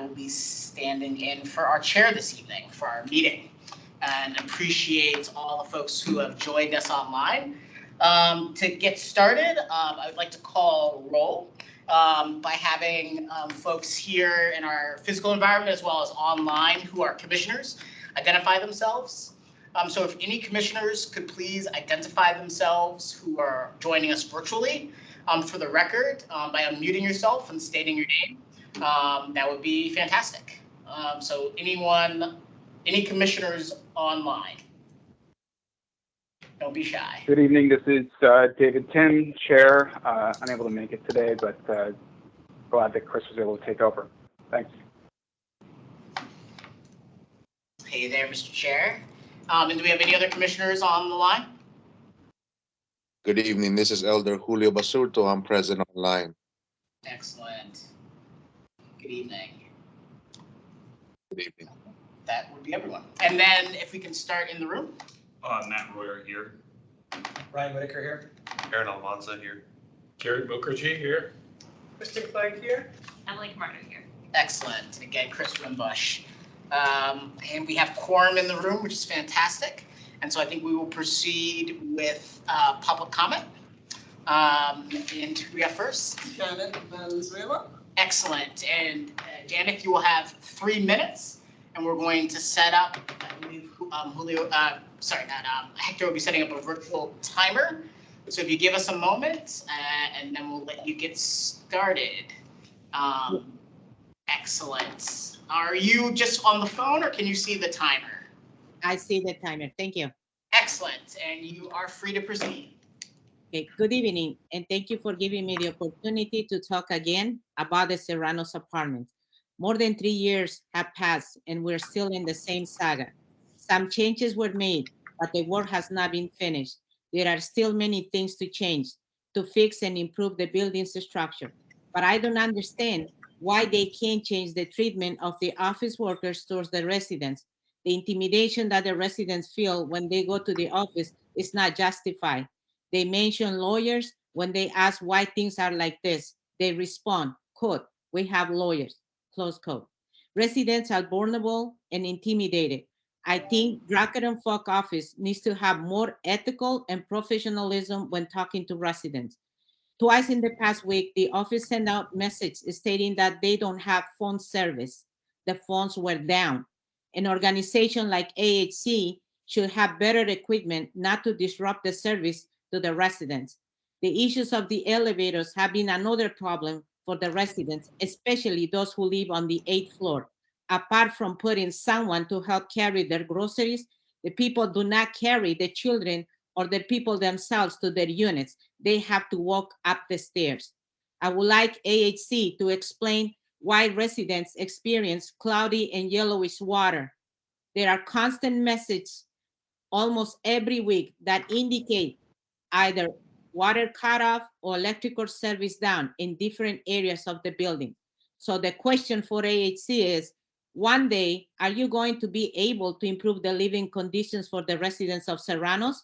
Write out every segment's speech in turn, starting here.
will be standing in for our chair this evening for our meeting, and appreciate all the folks who have joined us online. To get started, I would like to call roll by having folks here in our physical environment as well as online who are commissioners identify themselves. So if any commissioners could please identify themselves who are joining us virtually for the record by unmuting yourself and stating your name, that would be fantastic. So any commissioners online? Don't be shy. Good evening. This is David Tim, Chair. Unable to make it today, but glad that Chris was able to take over. Thanks. Hey there, Mr. Chair. And do we have any other commissioners on the line? Good evening. This is Elder Julio Basurto. I'm present online. Excellent. Good evening. Good evening. That would be everyone. And then if we can start in the room. Matt Royer here. Ryan Whitaker here. Aaron Almanza here. Jared Mukherjee here. Kristen Clegg here. Emily Camardo here. Excellent. And again, Chris Wimbush. And we have quorum in the room, which is fantastic. And so I think we will proceed with public comment. And who we have first? Janet Valenzuela. Excellent. And Janet, you will have 3 minutes, and we're going to set up, I believe, Hector will be setting up a virtual timer. So if you give us a moment, and then we'll let you get started. Excellent. Are you just on the phone, or can you see the timer? I see the timer. Thank you. Excellent. And you are free to proceed. Okay, good evening, and thank you for giving me the opportunity to talk again about the Serranos apartment. More than 3 years have passed, and we're still in the same saga. Some changes were made, but the work has not been finished. There are still many things to change, to fix and improve the building's structure. But I don't understand why they can't change the treatment of the office workers towards the residents. The intimidation that the residents feel when they go to the office is not justified. They mention lawyers when they ask why things are like this. They respond, quote, "We have lawyers," close quote. Residents are vulnerable and intimidated. I think Drucker and Falk office needs to have more ethical and professionalism when talking to residents. Twice in the past week, the office sent out messages stating that they don't have phone service. The phones were down. An organization like AHC should have better equipment not to disrupt the service to the residents. The issues of the elevators have been another problem for the residents, especially those who live on the 8th floor. Apart from putting someone to help carry their groceries, the people do not carry the children or the people themselves to their units. They have to walk up the stairs. I would like AHC to explain why residents experience cloudy and yellowish water. There are constant messages almost every week that indicate either water cut off or electrical service down in different areas of the building. So the question for AHC is, one day, are you going to be able to improve the living conditions for the residents of Serranos?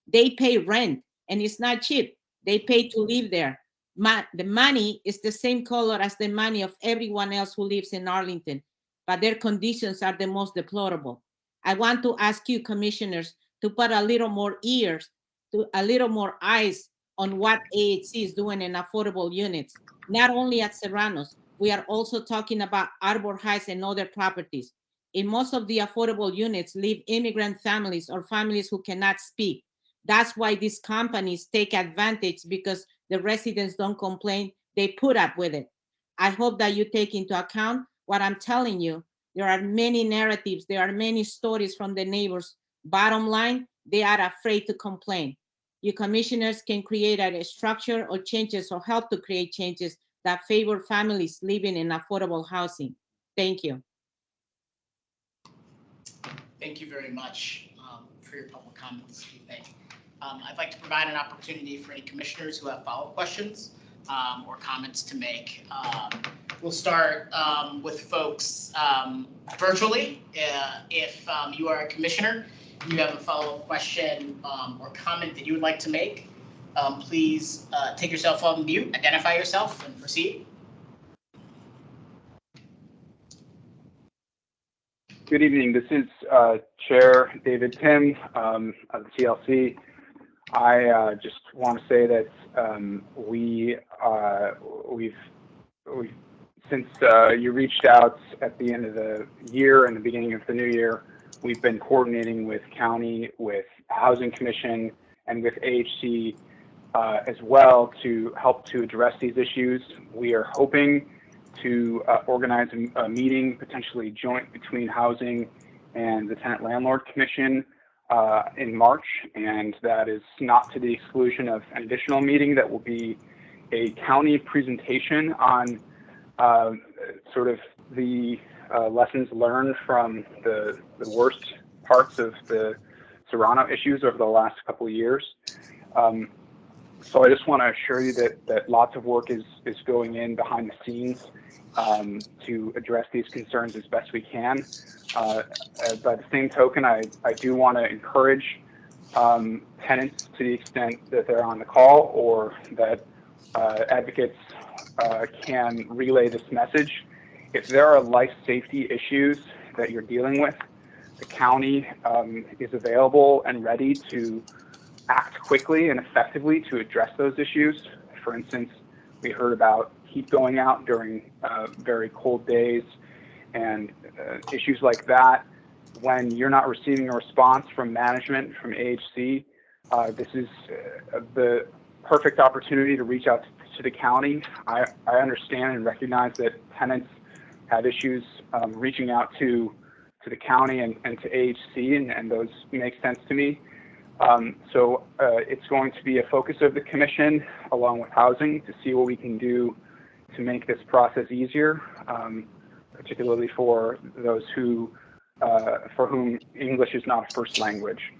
They pay rent, and it's not cheap. They pay to live there. The money is the same color as the money of everyone else who lives in Arlington, but their conditions are the most deplorable. I want to ask you, commissioners, to put a little more ears, a little more eyes on what AHC is doing in affordable units, not only at Serranos. We are also talking about Arbor Heights and other properties. In most of the affordable units live immigrant families or families who cannot speak. That's why these companies take advantage, because the residents don't complain, they put up with it. I hope that you take into account what I'm telling you. There are many narratives, there are many stories from the neighbors. Bottom line, they are afraid to complain. You commissioners can create a structure or changes or help to create changes that favor families living in affordable housing. Thank you. Thank you very much for your public comments this evening. I'd like to provide an opportunity for any commissioners who have follow-up questions or comments to make. We'll start with folks virtually. If you are a commissioner, you have a follow-up question or comment that you would like to make, please take yourself off mute, identify yourself, and proceed. Good evening. This is Chair David Tim of the TLC. I just want to say that we've since you reached out at the end of the year and the beginning of the new year, we've been coordinating with county, with Housing Commission, and with AHC as well to help to address these issues. We are hoping to organize a meeting, potentially joint between Housing and the Tenant Landlord Commission in March, and that is not to the exclusion of an additional meeting that will be a county presentation on sort of the lessons learned from the worst parts of the Serrano issues over the last couple of years. So I just want to assure you that lots of work is going in behind the scenes to address these concerns as best we can. By the same token, I do want to encourage tenants, to the extent that they're on the call or that advocates can relay this message. If there are life safety issues that you're dealing with, the county is available and ready to act quickly and effectively to address those issues. For instance, we heard about heat going out during very cold days and issues like that. When you're not receiving a response from management, from AHC, this is the perfect opportunity to reach out to the county. I understand and recognize that tenants have issues reaching out to the county and to AHC, and those make sense to me. So it's going to be a focus of the commission, along with Housing, to see what we can do to make this process easier, particularly for those for whom English is not a first language.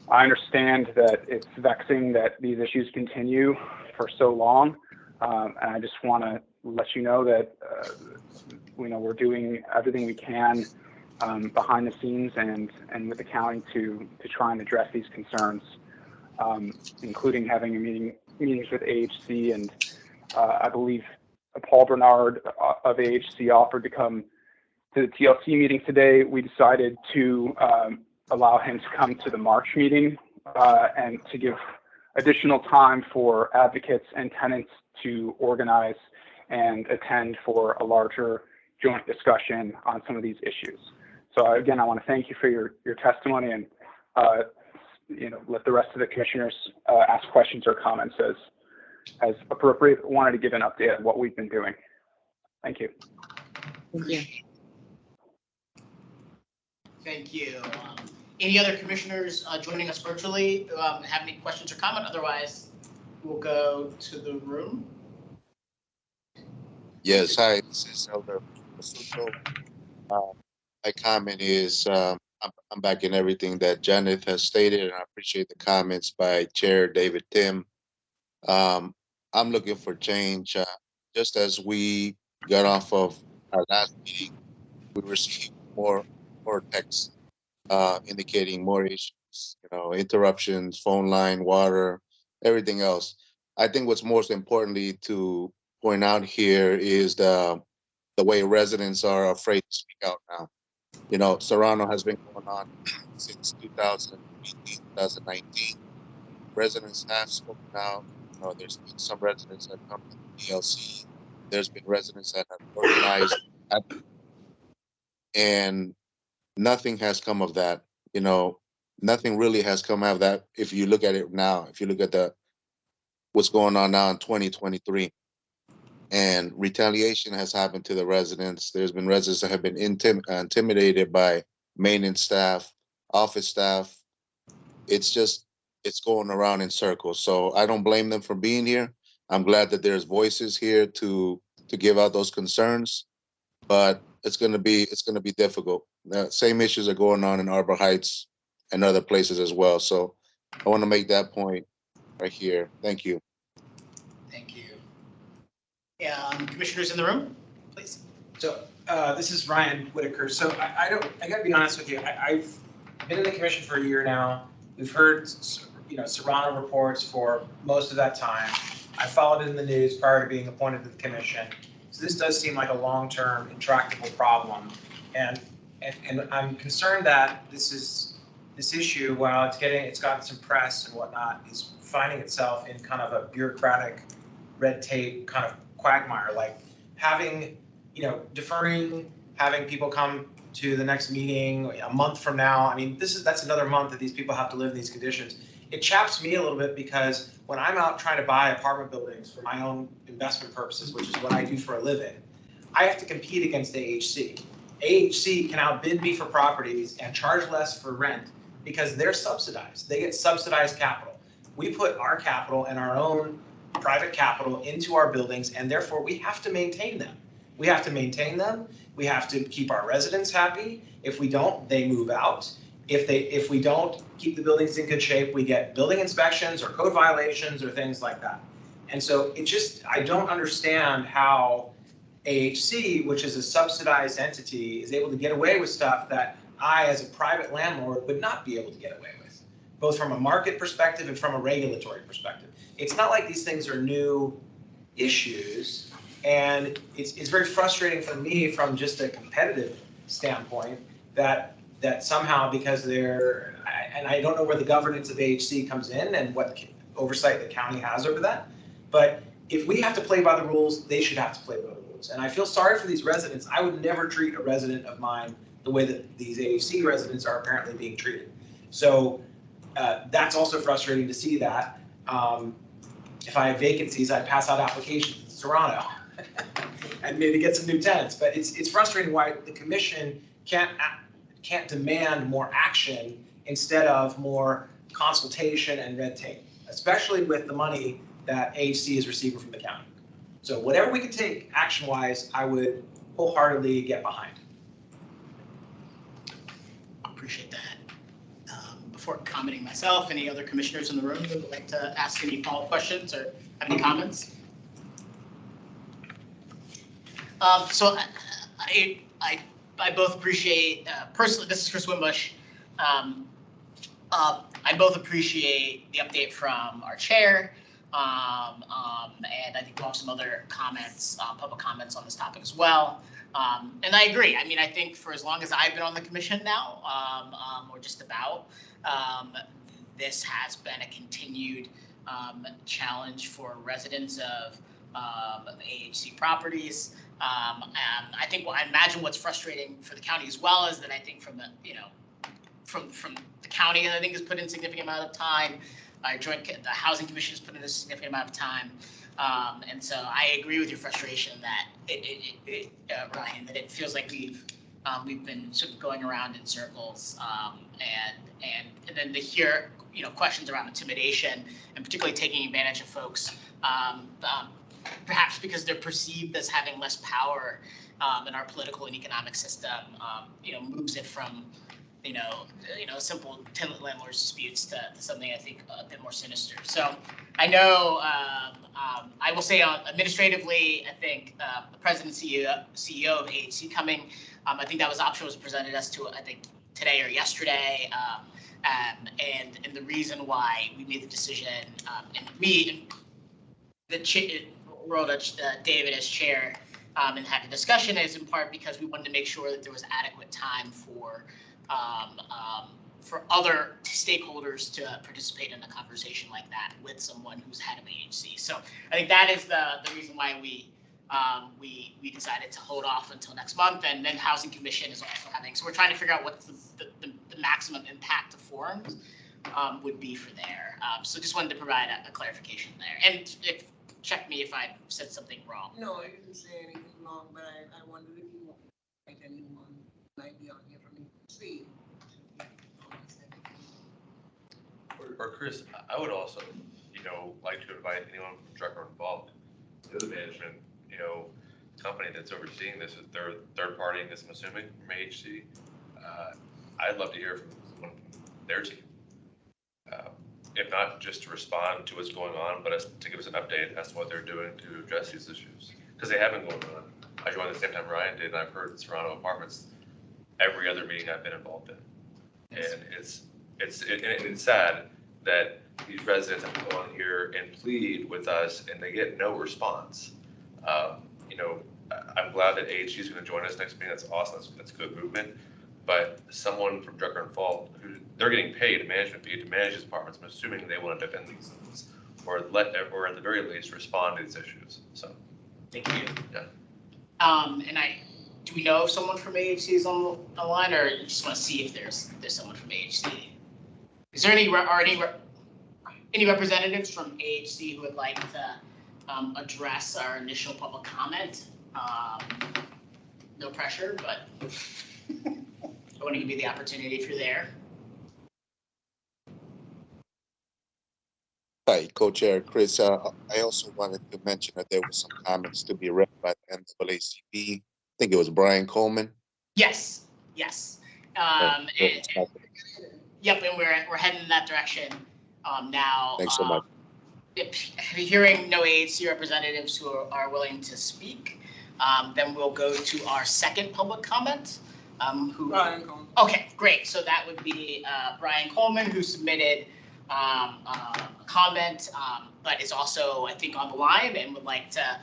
I understand that it's vexing that these issues continue for so long, and I just want to let you know that we're doing everything we can behind the scenes and with the county to try and address these concerns, including having meetings with AHC, and I believe Paul Bernard of AHC offered to come to the TLC meeting today. We decided to allow him to come to the March meeting and to give additional time for advocates and tenants to organize and attend for a larger joint discussion on some of these issues. So again, I want to thank you for your testimony, and let the rest of the commissioners ask questions or comments as appropriate. Wanted to give an update on what we've been doing. Thank you. Thank you. Thank you. Any other commissioners joining us virtually have any questions or comment? Otherwise, we'll go to the room. Yes, hi, this is Elder Basuto. My comment is I'm backing everything that Janet has stated, and I appreciate the comments by Chair David Tim. I'm looking for change. Just as we got off of our last meeting, we received more texts indicating more issues, interruptions, phone line, water, everything else. I think what's most importantly to point out here is the way residents are afraid to speak out now. Serrano has been going on since 2018, 2019. Residents have spoken out. There's been some residents that come to the TLC. There's been residents that have organized, and nothing has come of that. Nothing really has come out of that. If you look at it now, if you look at what's going on now in 2023, and retaliation has happened to the residents. There's been residents that have been intimidated by maintenance staff, office staff. It's going around in circles. So I don't blame them for being here. I'm glad that there's voices here to give out those concerns, but it's going to be difficult. The same issues are going on in Arbor Heights and other places as well. So I want to make that point right here. Thank you. Thank you. Yeah, commissioners in the room, please. So this is Ryan Whitaker. So I got to be honest with you. I've been in the commission for a year now. We've heard Serrano reports for most of that time. I followed it in the news prior to being appointed to the commission. So this does seem like a long-term intractable problem. And And I'm concerned that this issue, while it's gotten some press and whatnot, is finding itself in kind of a bureaucratic red tape kind of quagmire, like having, deferring, having people come to the next meeting a month from now. I mean, that's another month that these people have to live in these conditions. It chaps me a little bit because when I'm out trying to buy apartment buildings for my own investment purposes, which is what I do for a living, I have to compete against AHC. AHC can outbid me for properties and charge less for rent because they're subsidized. They get subsidized capital. We put our capital and our own private capital into our buildings, and therefore we have to maintain them. We have to maintain them. We have to keep our residents happy. If we don't, they move out. If we don't keep the buildings in good shape, we get building inspections or code violations or things like that. And so I don't understand how AHC, which is a subsidized entity, is able to get away with stuff that I, as a private landlord, would not be able to get away with, both from a market perspective and from a regulatory perspective. It's not like these things are new issues, and it's very frustrating for me from just a competitive standpoint that somehow, because and I don't know where the governance of AHC comes in and what oversight the county has over that, but if we have to play by the rules, they should have to play by the rules. And I feel sorry for these residents. I would never treat a resident of mine the way that these AHC residents are apparently being treated. So that's also frustrating to see that. If I have vacancies, I pass out applications to Toronto and maybe get some new tenants. But it's frustrating why the commission can't demand more action instead of more consultation and red tape, especially with the money that AHC is receiving from the county. So whatever we can take action-wise, I would wholeheartedly get behind. Appreciate that. Before commenting myself, any other commissioners in the room who would like to ask any follow-up questions or have any comments? So I both appreciate, personally, this is Chris Wimbush. I both appreciate the update from our chair, and I think we'll have some other comments, public comments on this topic as well. And I agree. I mean, I think for as long as I've been on the commission now, or just about, this has been a continued challenge for residents of AHC properties. I think, I imagine what's frustrating for the county as well is that I think from the, from the county, I think has put in significant amount of time. The housing commission has put in a significant amount of time. And so I agree with your frustration that Ryan, that it feels like we've been sort of going around in circles, and then to hear questions around intimidation and particularly taking advantage of folks, perhaps because they're perceived as having less power in our political and economic system, moves it from simple tenant landlord disputes to something I think a bit more sinister. So I know I will say administratively, I think the president CEO of AHC coming, I think that option was presented as to, I think, today or yesterday. And the reason why we made the decision, and me and David as chair, and had a discussion is in part because we wanted to make sure that there was adequate time for other stakeholders to participate in a conversation like that with someone who's head of AHC. So I think that is the reason why we decided to hold off until next month, and then Housing Commission is also having. So we're trying to figure out what the maximum impact of forums would be for there. So just wanted to provide a clarification there. And check me if I said something wrong. No, you didn't say anything wrong, but I wondered if you want anyone might be on here from AHC. Or Chris, I would also, like to invite anyone from Drucker involved to the management, company that's overseeing this. Is their third party in this, I'm assuming, from AHC. I'd love to hear from someone from their team. If not just to respond to what's going on, but to give us an update as to what they're doing to address these issues. Because they have been going on. I joined at the same time Ryan did, and I've heard Toronto Apartments every other meeting I've been involved in. And it's sad that these residents have to go on here and plead with us, and they get no response. I'm glad that AHG is going to join us next meeting. That's awesome. That's good movement. but someone from Drucker and Fault, who they're getting paid a management fee to manage these apartments, I'm assuming they want to defend themselves or or at the very least respond to these issues. So, Thank you. Yeah. Do we know if someone from AHC is on the line, or you just want to see if there's someone from AHC? Is there any representatives from AHC who would like to address our initial public comment? No pressure, but I want to give you the opportunity if you're there. Hi, Co-Chair Chris. I also wanted to mention that there were some comments to be read by the NAACP. I think it was Brian Coleman. Yes. Yep, and we're heading in that direction now. Thanks so much. Hearing no AHC representatives who are willing to speak, then we'll go to our second public comment. Brian Coleman. Okay, great. So that would be Brian Coleman, who submitted a comment, but is also, I think, on the line and would like to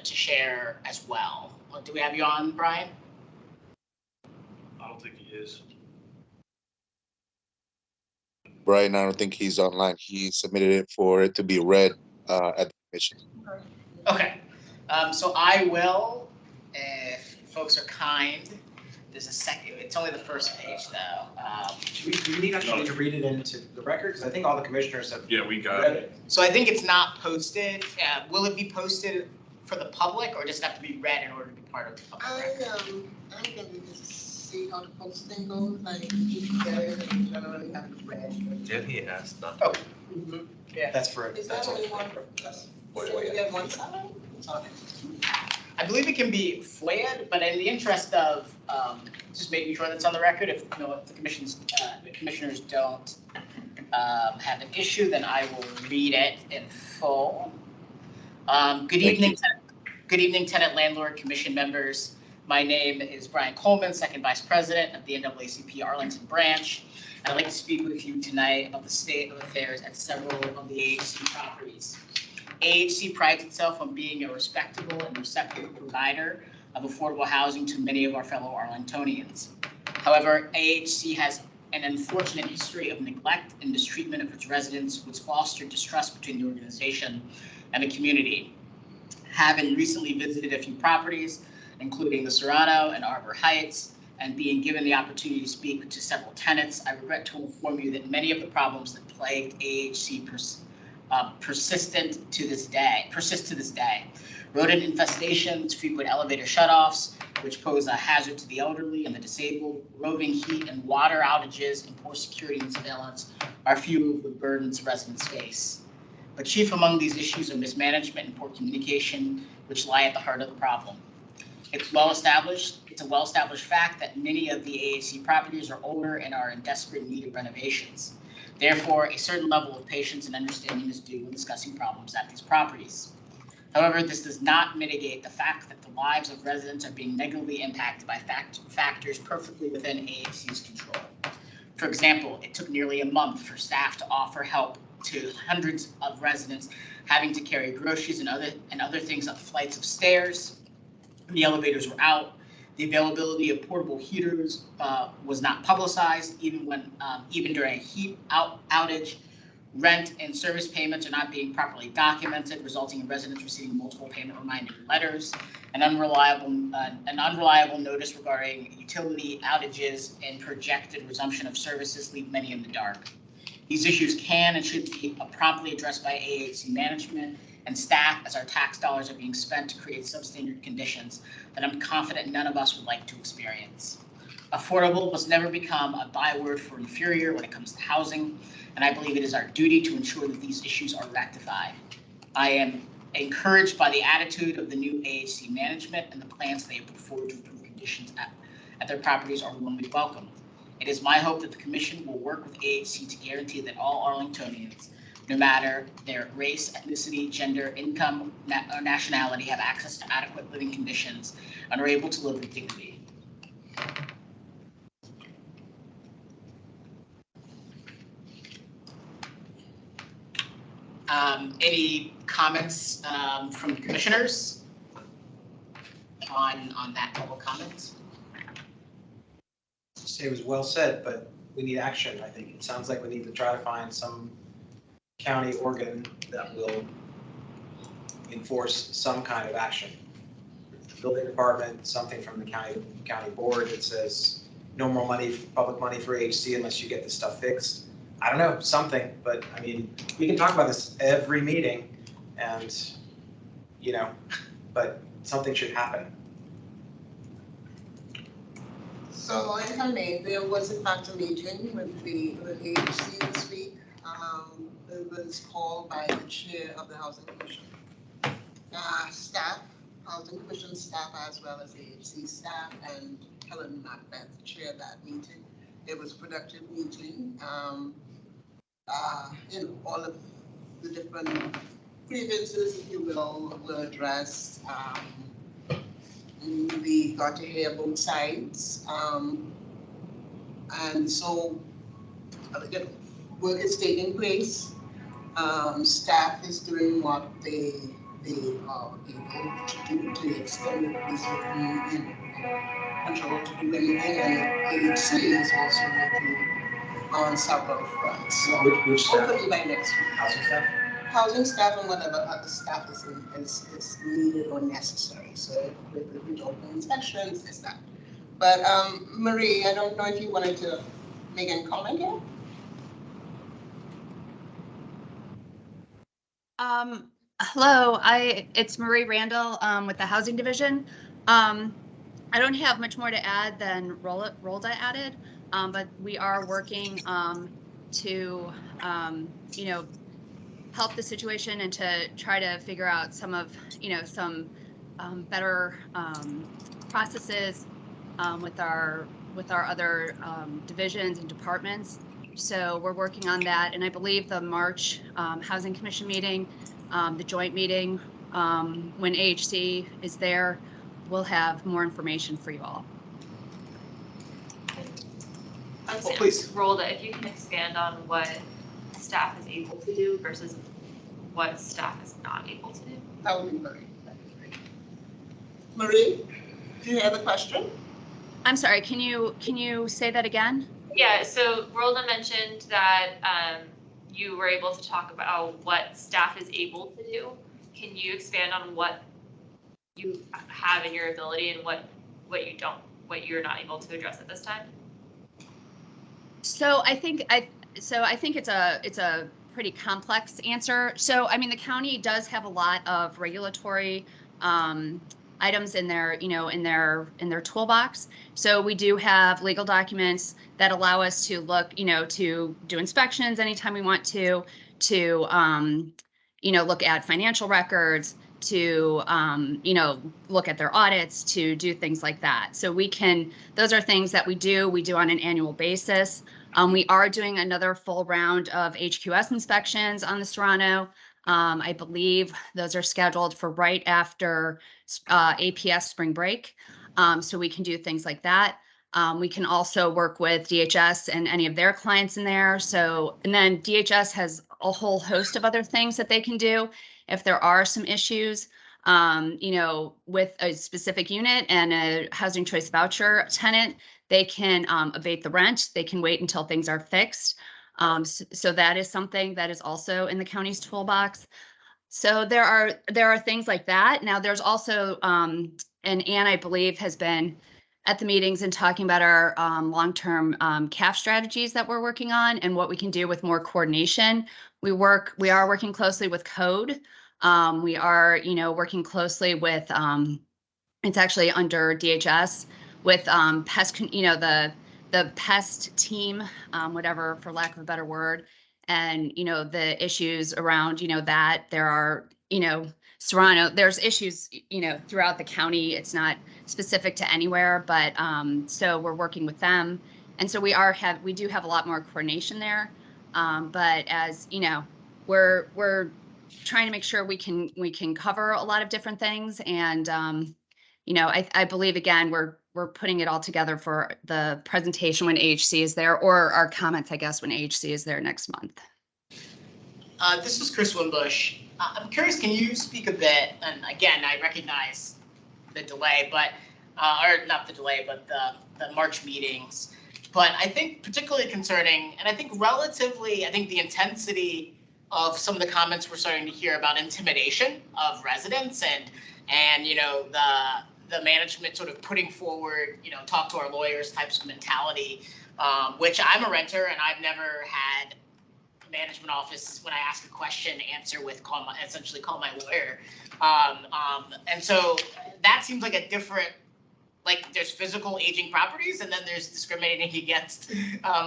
share as well. Do we have you on, Brian? I don't think he is. Brian, I don't think he's online. He submitted it for it to be read at the commission. Okay. So I will, if folks are kind. There's a second. It's only the first page, though. Do we need actually to read it into the record? Because I think all the commissioners have Yeah, we got read it. it. So I think it's not posted. Will it be posted for the public, or does it have to be read in order to be part of the public record? I'm gonna just see how the posting goes, like, keep together and generally have it read. Did he ask not? Oh. Mhm. That's for it. Is that only one? You get one side? Okay. I believe it can be FOIA'd, but in the interest of just making sure that's on the record, if the commissioners don't have an issue, then I will read it in full. Good evening, Tenant Landlord Commission members. My name is Brian Coleman, Second Vice President of the NAACP Arlington branch. I'd like to speak with you tonight about the state of affairs at several of the AHC properties. AHC prides itself on being a respectable and receptive provider of affordable housing to many of our fellow Arlingtonians. However, AHC has an unfortunate history of neglect and mistreatment of its residents, which fostered distrust between the organization and the community. Having recently visited a few properties, including the Serrano and Arbor Heights, and being given the opportunity to speak to several tenants, I regret to inform you that many of the problems that plagued AHC persist to this day. Rodent infestations, frequent elevator shutoffs, which pose a hazard to the elderly and the disabled, roving heat and water outages, and poor security and surveillance are few of the burdens residents face. But chief among these issues are mismanagement and poor communication, which lie at the heart of the problem. It's a well-established fact that many of the AHC properties are older and are in desperate need of renovations. Therefore, a certain level of patience and understanding is due when discussing problems at these properties. However, this does not mitigate the fact that the lives of residents are being negatively impacted by factors perfectly within AHC's control. For example, it took nearly a month for staff to offer help to hundreds of residents having to carry groceries and other things up flights of stairs. The elevators were out. The availability of portable heaters was not publicized, even during a heat outage. Rent and service payments are not being properly documented, resulting in residents receiving multiple payment reminder letters. An unreliable notice regarding utility outages and projected resumption of services leave many in the dark. These issues can and should be promptly addressed by AHC management and staff, as our tax dollars are being spent to create substandard conditions that I'm confident none of us would like to experience. Affordable must never become a byword for inferior when it comes to housing, and I believe it is our duty to ensure that these issues are rectified. I am encouraged by the attitude of the new AHC management, and the plans they have put forward to improve conditions at their properties are warmly welcomed. It is my hope that the Commission will work with AHC to guarantee that all Arlingtonians, no matter their race, ethnicity, gender, income, or nationality, have access to adequate living conditions and are able to live with dignity. Any comments from the commissioners on that public comment? say it was well said, but we need action, I think. It sounds like we need to try to find some county organ that will enforce some kind of action. Building department, something from the county board that says no more money, public money for HC unless you get this stuff fixed. I don't know, something, but I mean, we can talk about this every meeting and, you know, but something should happen. So if I may, there was in fact a meeting with the agency this week. It was called by the chair of the Housing Commission. Staff, Housing Commission staff, as well as the agency staff, and Helen Macbeth chaired that meeting. It was a productive meeting. All of the different grievances, if you will, were addressed. We got to hear both sides. And so work is taking place. Staff is doing what they are able to do to the extent that is within control to do anything. And AHC is also working on several fronts. So Which staff? hopefully by next week. Housing staff? Housing staff and whatever other staff is needed or necessary. So with open inspections, is that. But Marie, I don't know if you wanted to make any comment here. Hello, it's Marie Randall with the Housing Division. I don't have much more to add than Rolda added, but we are working to help the situation and to try to figure out some of some better processes with our other divisions and departments. So we're working on that, and I believe the March Housing Commission meeting, the joint meeting, when AHC is there, we'll have more information for you all. Please. Rolda, if you can expand on what staff is able to do versus what staff is not able to do. That would be Marie. Marie, do you have a question? I'm sorry, can you say that again? Yeah, so Rolda mentioned that you were able to talk about what staff is able to do. Can you expand on what you have in your ability and what you're not able to address at this time? So I think it's a pretty complex answer. So I mean, the county does have a lot of regulatory items in their in their toolbox. So we do have legal documents that allow us to look, to do inspections anytime we want to look at financial records, to look at their audits, to do things like that. So those are things that we do on an annual basis. We are doing another full round of HQS inspections on the Serrano. I believe those are scheduled for right after APS spring break. So we can do things like that. We can also work with DHS and any of their clients in there. So, and then DHS has a whole host of other things that they can do if there are some issues, with a specific unit and a housing choice voucher tenant. They can abate the rent. They can wait until things are fixed. So that is something that is also in the county's toolbox. So there are things like that. Now there's also, and Anne, I believe, has been at the meetings and talking about our long-term CAF strategies that we're working on and what we can do with more coordination. We are working closely with code. We are, working closely with, it's actually under DHS with pest, the pest team, whatever, for lack of a better word, and, the issues around, that there are, Serrano, there's issues, throughout the county. It's not specific to anywhere, but so we're working with them. And so we do have a lot more coordination there. But as, we're trying to make sure we can cover a lot of different things. And, I believe, again, we're putting it all together for the presentation when AHC is there, or our comments, I guess, when AHC is there next month. This is Chris Winbush. I'm curious, can you speak a bit, and again, I recognize the delay, but, or not the delay, but the March meetings But I think particularly concerning, and I think relatively, I think the intensity of some of the comments we're starting to hear about intimidation of residents and the management sort of putting forward, talk to our lawyers types of mentality, which I'm a renter and I've never had management office when I ask a question answer with essentially call my lawyer. And so that seems like a different, like there's physical aging properties and then there's discriminating against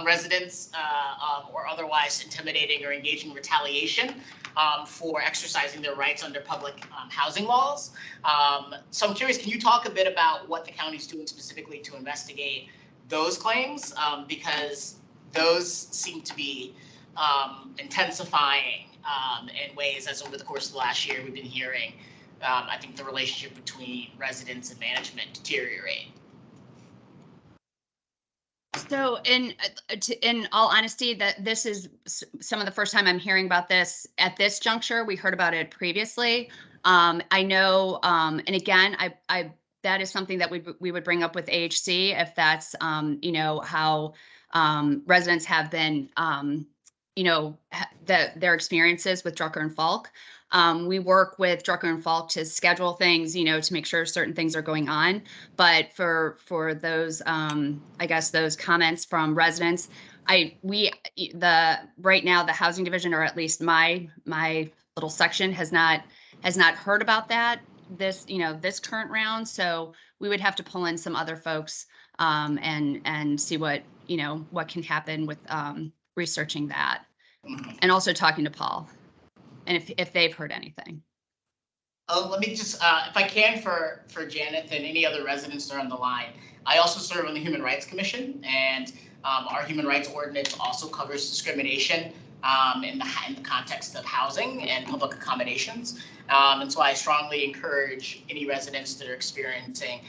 residents or otherwise intimidating or engaging in retaliation for exercising their rights under public housing laws. So I'm curious, can you talk a bit about what the county's doing specifically to investigate those claims? Because those seem to be intensifying in ways as over the course of the last year we've been hearing. I think the relationship between residents and management deteriorate. So in all honesty, that this is some of the first time I'm hearing about this at this juncture. We heard about it previously. I know, and again, I that is something that we would bring up with AHC if that's how residents have been their experiences with Drucker and Falk. We work with Drucker and Falk to schedule things, to make sure certain things are going on. But for those, I guess those comments from residents, right now the housing division, or at least my little section, has not heard about this current round. So we would have to pull in some other folks and see what can happen with researching that, and also talking to Paul, and if they've heard anything. Let me just, if I can, for Janet and any other residents that are on the line, I also serve on the Human Rights Commission, and our human rights ordinance also covers discrimination in the context of housing and public accommodations. And so I strongly encourage any residents that are experiencing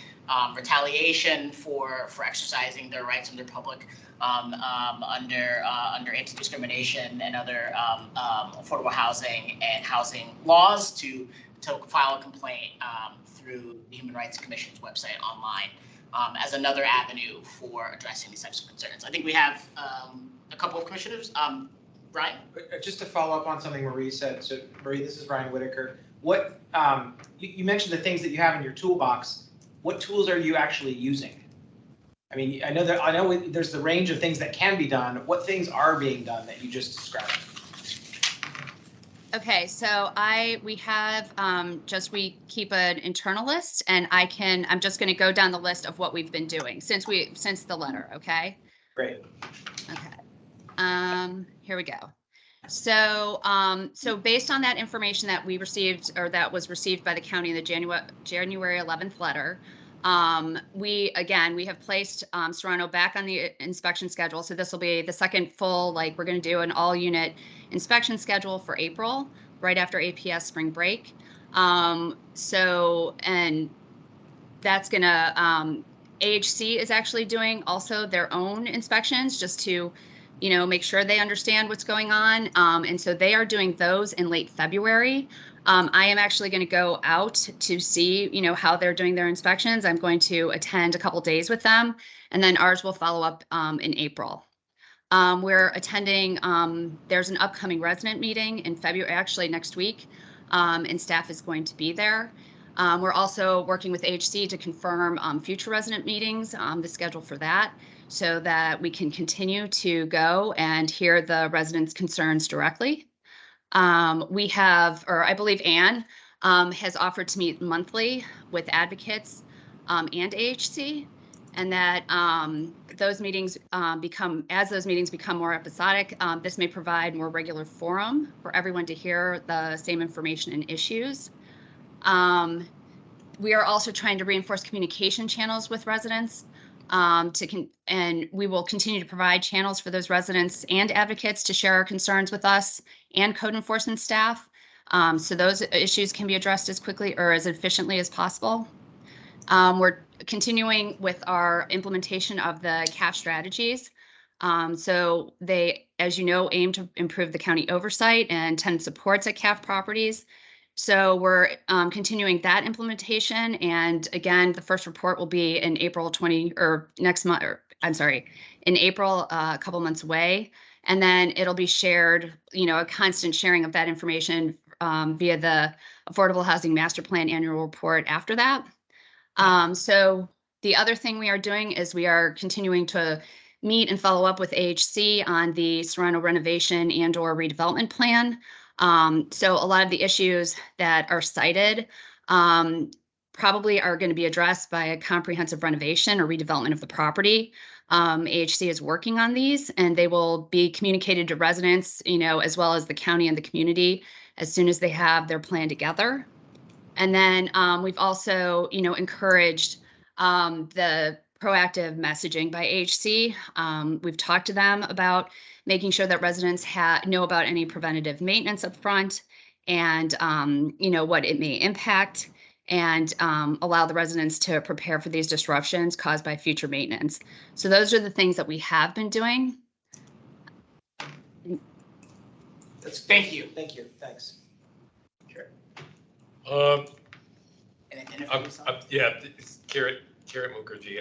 retaliation for exercising their rights under public under anti-discrimination and other affordable housing and housing laws to file a complaint through the Human Rights Commission's website online as another avenue for addressing these types of concerns. I think we have a couple of commissioners. Ryan? Just to follow up on something Marie said. So Marie, this is Ryan Whitaker. What you mentioned the things that you have in your toolbox. What tools are you actually using? I mean, I know there's the range of things that can be done. What things are being done that you just described? Okay, so we keep an internal list, and I'm just going to go down the list of what we've been doing since the letter. Okay. Great. Okay. Here we go. So based on that information that we received, or that was received by the county in the January 11th letter, we have placed Serrano back on the inspection schedule. So this will be the second full, we're going to do an all unit inspection schedule for April, right after APS spring break. And that's gonna, AHC is actually doing also their own inspections just to, make sure they understand what's going on. And so they are doing those in late February. I am actually going to go out to see, how they're doing their inspections. I'm going to attend a couple days with them, and then ours will follow up in April. We're attending, there's an upcoming resident meeting in February, actually next week, and staff is going to be there. We're also working with AHC to confirm future resident meetings, the schedule for that, so that we can continue to go and hear the residents' concerns directly. We have, or I believe Anne has offered to meet monthly with advocates and AHC, and that those meetings as those meetings become more episodic, this may provide more regular forum for everyone to hear the same information and issues. We are also trying to reinforce communication channels with residents, and we will continue to provide channels for those residents and advocates to share our concerns with us and code enforcement staff, so those issues can be addressed as quickly or as efficiently as possible. We're continuing with our implementation of the CAF strategies. So they, as you know, aim to improve the county oversight and tenant supports at CAF properties. So we're continuing that implementation, and again, the first report will be in April 20 or next month, or in April, a couple months away. And then it'll be shared, a constant sharing of that information via the Affordable Housing Master Plan Annual Report after that. So the other thing we are doing is we are continuing to meet and follow up with AHC on the Serrano renovation and/or redevelopment plan. So a lot of the issues that are cited probably are going to be addressed by a comprehensive renovation or redevelopment of the property. AHC is working on these, and they will be communicated to residents, as well as the county and the community as soon as they have their plan together. And then we've also, encouraged the proactive messaging by AHC. We've talked to them about making sure that residents know about any preventative maintenance up front and, what it may impact, and allow the residents to prepare for these disruptions caused by future maintenance. So those are the things that we have been doing. Thank you. Thanks. Sure. Yeah, it's Kirit Mukherjee.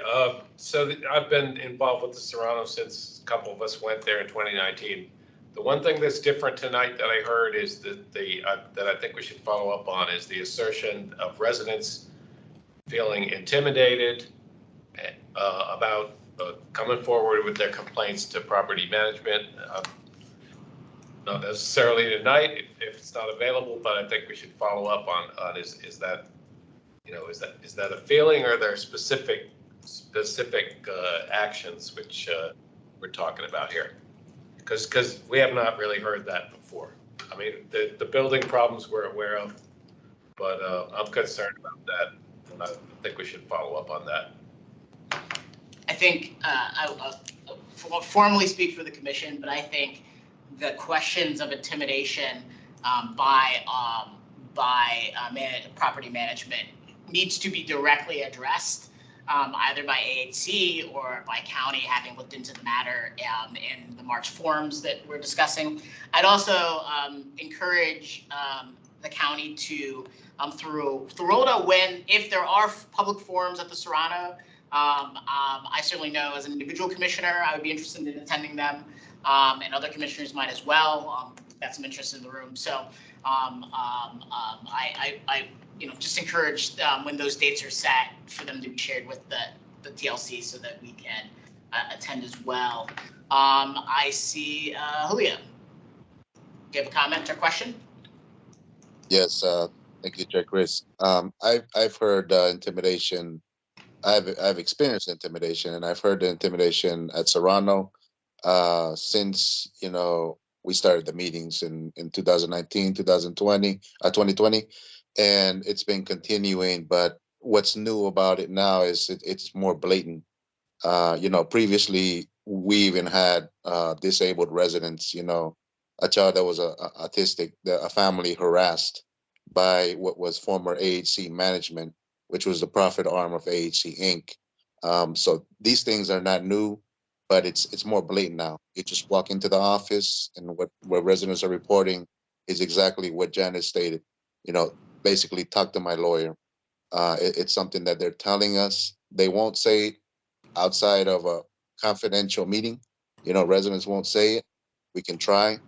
So I've been involved with the Serrano since a couple of us went there in 2019. The one thing that's different tonight that I heard is that that I think we should follow up on is the assertion of residents feeling intimidated about coming forward with their complaints to property management. Not necessarily tonight if it's not available, but I think we should follow up on is that, is that a feeling, or are there specific actions which we're talking about here? Because we have not really heard that before. I mean, the building problems we're aware of, but I'm concerned about that, and I think we should follow up on that. I think I'll formally speak for the commission, but I think the questions of intimidation by property management needs to be directly addressed, either by AHC or by county, having looked into the matter in the March forums that we're discussing. I'd also encourage the county to, through Rhoda, if there are public forums at the Serrano, I certainly know as an individual commissioner, I would be interested in attending them, and other commissioners might as well. Got some interest in the room. So I just encourage when those dates are set for them to be shared with the TLC so that we can attend as well. I see Julio. Do you have a comment or question? Yes, thank you, Chair Chris. I've heard intimidation. I've experienced intimidation, and I've heard the intimidation at Serrano since we started the meetings in 2019, 2020, and it's been continuing. But what's new about it now is it's more blatant. Previously we even had disabled residents. A child that was autistic, a family harassed by what was former AHC management, which was the profit arm of AHC Inc. So these things are not new, but it's more blatant now. You just walk into the office, and what residents are reporting is exactly what Janet stated. Basically, talk to my lawyer. It's something that they're telling us. They won't say it outside of a confidential meeting. Residents won't say it. We can try,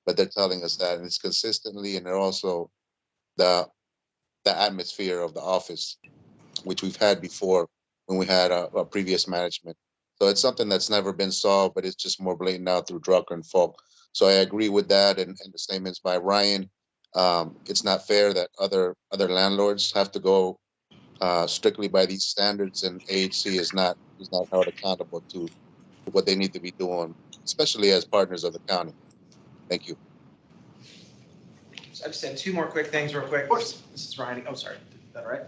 but they're telling us that, and it's consistently, and they're also the atmosphere of the office, which we've had before when we had a previous management. So it's something that's never been solved, but it's just more blatant now through Drucker and Falk. So I agree with that, and the statements by Ryan. It's not fair that other landlords have to go strictly by these standards, and AHC is not held accountable to what they need to be doing, especially as partners of the county. Thank you. So I just said two more quick things real quick. Of course. This is Ryan. Oh, sorry. Is that all right?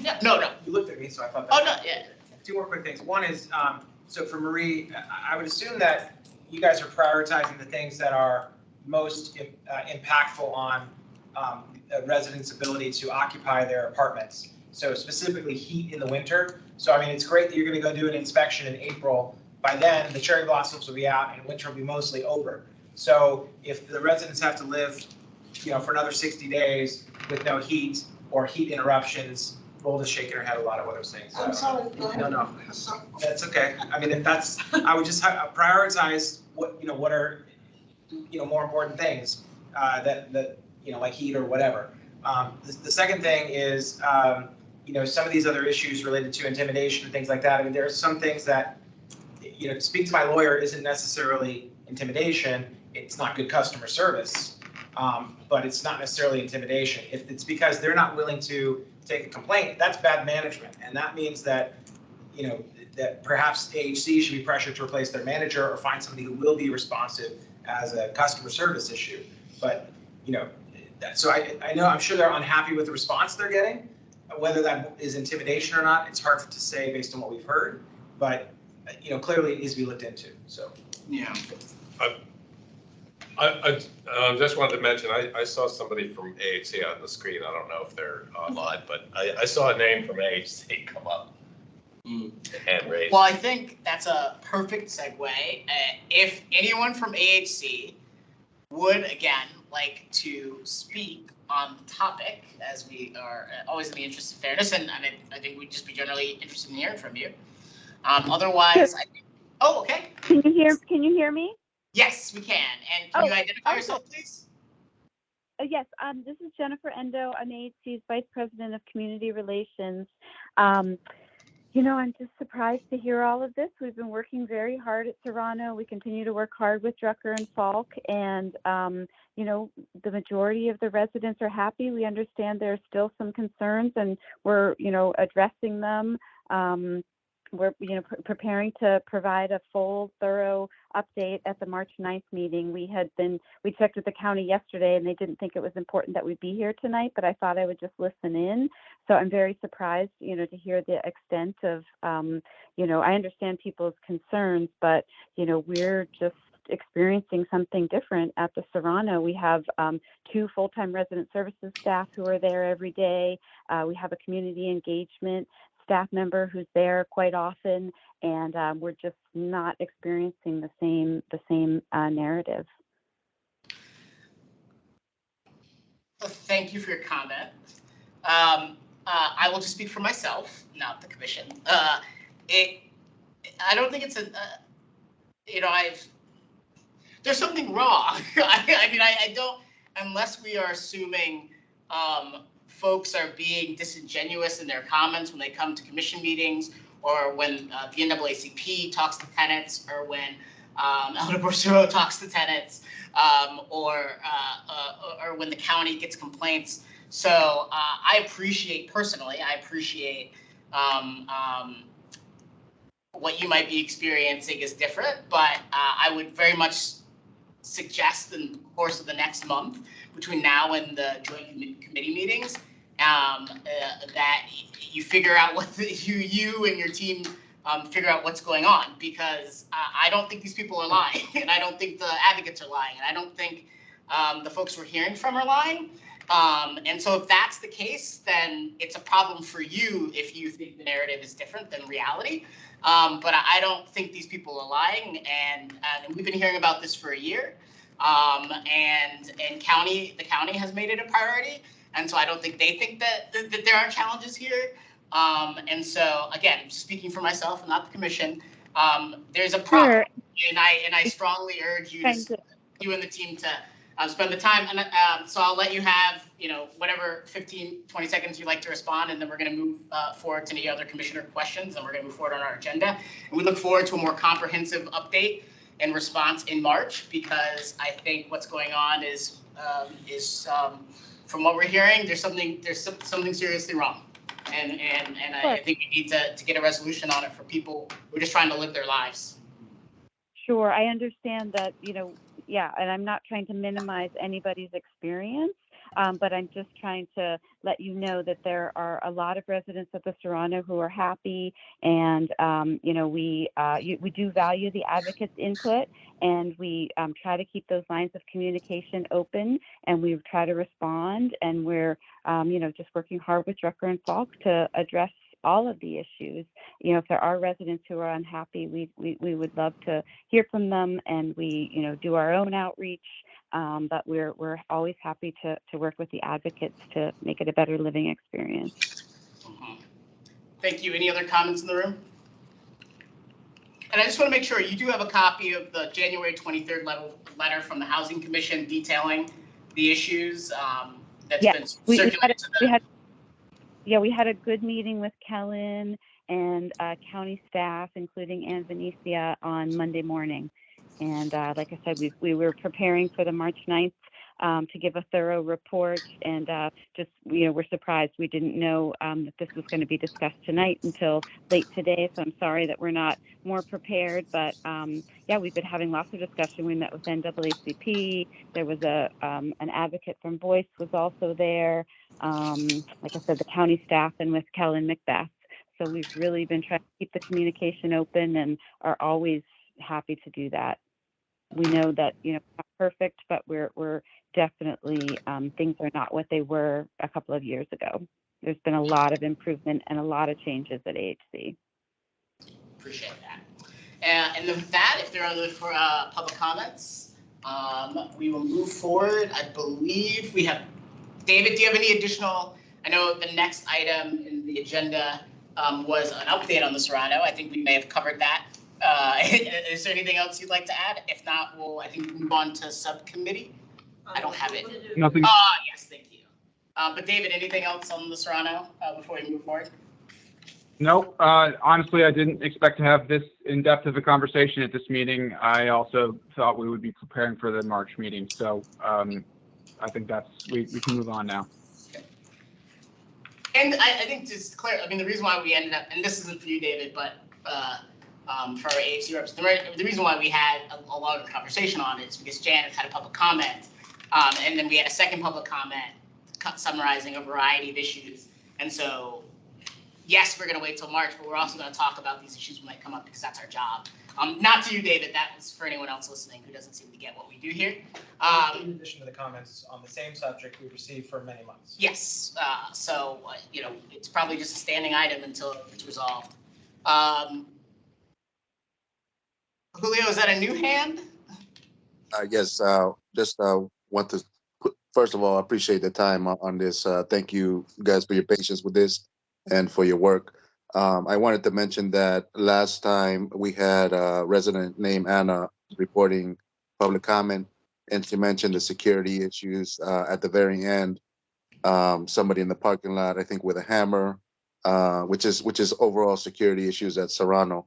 Yeah. No. You looked at me, so I thought. Oh, no, yeah. Two more quick things. One is, so for Marie, I would assume that you guys are prioritizing the things that are most impactful on residents' ability to occupy their apartments. So specifically heat in the winter. So I mean, it's great that you're going to go do an inspection in April. By then, the cherry blossoms will be out and winter will be mostly over. So if the residents have to live, for another 60 days with no heat or heat interruptions, Golda's shaking her head a lot at what I'm saying. So I'm sorry, go ahead. No. That's okay. I mean, if that's, I would just prioritize what are, more important things that like heat or whatever. The second thing is, some of these other issues related to intimidation and things like that. I mean, there are some things that, to speak to my lawyer isn't necessarily intimidation. It's not good customer service, but it's not necessarily intimidation. If it's because they're not willing to take a complaint, that's bad management, and that means that, that perhaps AHC should be pressured to replace their manager or find somebody who will be responsive as a customer service issue. But, so I know, I'm sure they're unhappy with the response they're getting. Whether that is intimidation or not, it's hard to say based on what we've heard, but, clearly it needs to be looked into, so. Yeah. I just wanted to mention, I saw somebody from AHC on the screen. I don't know if they're online, but I saw a name from AHC come up. Hand raised. Well, I think that's a perfect segue. If anyone from AHC would, again, like to speak on the topic, as we are always in the interest of fairness, and I think we'd just be generally interested in hearing from you. Otherwise, oh, okay. Can you hear me? Yes, we can. And can you identify yourself, please? Yes, this is Jennifer Endo. I'm AHC's Vice President of Community Relations. I'm just surprised to hear all of this. We've been working very hard at Serrano. We continue to work hard with Drucker and Falk, and the majority of the residents are happy. We understand there are still some concerns, and we're addressing them. We're preparing to provide a full, thorough update at the March 9th meeting. We checked with the county yesterday, and they didn't think it was important that we be here tonight, but I thought I would just listen in. So I'm very surprised, to hear the extent of, I understand people's concerns, but, we're just experiencing something different at the Serrano. We have 2 full-time resident services staff who are there every day. We have a community engagement staff member who's there quite often, and we're just not experiencing the same narrative. Well, thank you for your comment. I will just speak for myself, not the commission. I don't think it's there's something wrong. I don't, unless we are assuming folks are being disingenuous in their comments when they come to commission meetings, or when the NAACP talks to tenants, or when Elder Borsuro talks to tenants, or when the county gets complaints. So I appreciate what you might be experiencing is different, but I would very much suggest in the course of the next month, between now and the joint committee meetings, that you figure out what you and your team figure out what's going on, because I don't think these people are lying, and I don't think the advocates are lying, and I don't think the folks we're hearing from are lying. And so if that's the case, then it's a problem for you if you think the narrative is different than reality. But I don't think these people are lying, and we've been hearing about this for a year. And the county has made it a priority, and so I don't think they think that there are challenges here. And so again, speaking for myself and not the commission, there's a problem, and I strongly urge you you and the team to spend the time. And so I'll let you have whatever 15-20 seconds you'd like to respond, and then we're going to move forward to any other commissioner questions, and we're going to move forward on our agenda. And we look forward to a more comprehensive update and response in March, because I think what's going on is from what we're hearing, there's something seriously wrong, and I think we need to get a resolution on it for people who are just trying to live their lives. Sure, I understand that, and I'm not trying to minimize anybody's experience, but I'm just trying to let you know that there are a lot of residents of the Serrano who are happy, and we do value the advocates' input, and we try to keep those lines of communication open, and we try to respond, and we're just working hard with Drucker and Falk to address all of the issues. If there are residents who are unhappy, we would love to hear from them, and we do our own outreach, but we're always happy to work with the advocates to make it a better living experience. Thank you. Any other comments in the room? And I just want to make sure you do have a copy of the January 23rd letter from the Housing Commission detailing the issues that's been circulated to the. We had a good meeting with Kellen and county staff, including Ann Venetia, on Monday morning. And like I said, we were preparing for the March 9th to give a thorough report, and just, we're surprised. We didn't know that this was going to be discussed tonight until late today, so I'm sorry that we're not more prepared, but we've been having lots of discussion. We met with NAACP. There was an advocate from Voice was also there. Like I said, the county staff, and with Kellen Macbeth. So we've really been trying to keep the communication open and are always happy to do that. We know that, not perfect, but we're definitely, things are not what they were a couple of years ago. There's been a lot of improvement and a lot of changes at AHC. Appreciate that. And with that, if there are other public comments, we will move forward. I believe we have, David, do you have any additional, I know the next item in the agenda was an update on the Serrano. I think we may have covered that. Is there anything else you'd like to add? If not, we'll, I think, move on to subcommittee. I don't have it. Nothing. Yes, thank you. But David, anything else on the Serrano before we move forward? No, honestly, I didn't expect to have this in-depth of a conversation at this meeting. I also thought we would be preparing for the March meeting. So I think we can move on now. Okay. And I think just clear, the reason why we ended up, and this isn't for you, David, but for our AHC reps, the reason why we had a longer conversation on it is because Janet had a public comment, and then we had a second public comment summarizing a variety of issues. And so, yes, we're going to wait till March, but we're also going to talk about these issues when they come up because that's our job. Not to you, David, that was for anyone else listening who doesn't seem to get what we do here. In addition to the comments on the same subject we received for many months. Yes, so, it's probably just a standing item until it's resolved. Julio, is that a new hand? Yes, just want to first of all, I appreciate the time on this. Thank you guys for your patience with this and for your work. I wanted to mention that last time we had a resident named Anna reporting public comment, and she mentioned the security issues at the very end. Somebody in the parking lot, I think, with a hammer, which is overall security issues at Serrano.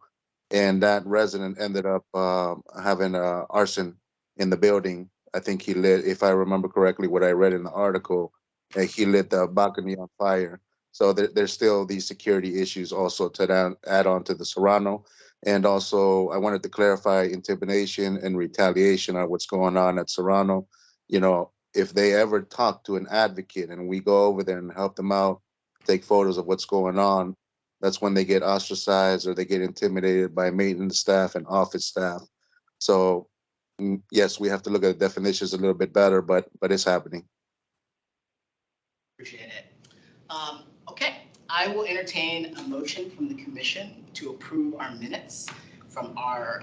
And that resident ended up having arson in the building. I think he lit, if I remember correctly, what I read in the article, he lit the balcony on fire. So there's still these security issues also to add on to the Serrano. And also, I wanted to clarify intimidation and retaliation on what's going on at Serrano. If they ever talk to an advocate and we go over there and help them out, take photos of what's going on, that's when they get ostracized or they get intimidated by maintenance staff and office staff. So yes, we have to look at the definitions a little bit better, but it's happening. Appreciate it. Okay, I will entertain a motion from the commission to approve our minutes from our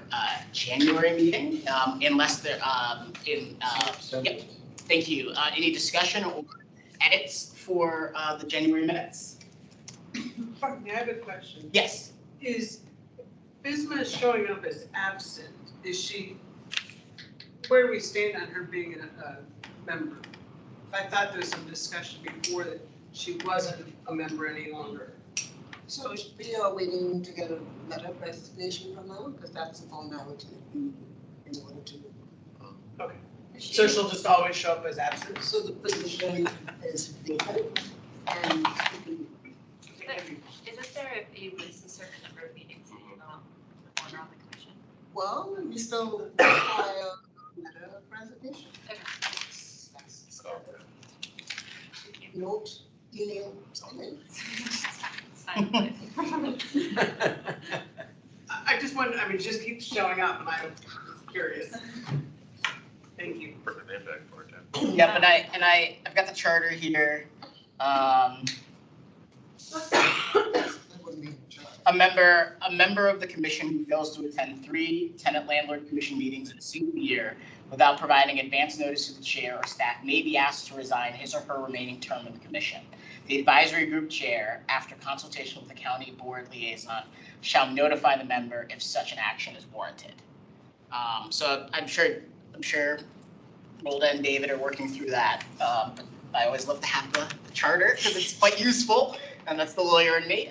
January meeting, unless there, yep, thank you. Any discussion or edits for the January minutes? Pardon me, I have a question. Yes. Is Bisma showing up as absent? Where do we stand on her being a member? I thought there was some discussion before that she wasn't a member any longer. So we are waiting to get a letter of resignation from her, because that's the formality in order to. Okay. So she'll just always show up as absent? So the position is vacant, and Isn't there a certain number of meetings that you on the commission? well, we still require a letter of resignation. Note, email, something. I just wonder, it just keeps showing up, and I'm curious. Thank you. Put the name back for it, Yep, and I've got the charter here. A member of the commission who fails to attend 3 tenant landlord commission meetings in a single year without providing advance notice to the chair or staff may be asked to resign his or her remaining term in the commission. The advisory group chair, after consultation with the county board liaison, shall notify the member if such an action is warranted. So I'm sure Rhoda and David are working through that. But I always love to have the charter because it's quite useful, and that's the lawyer in me.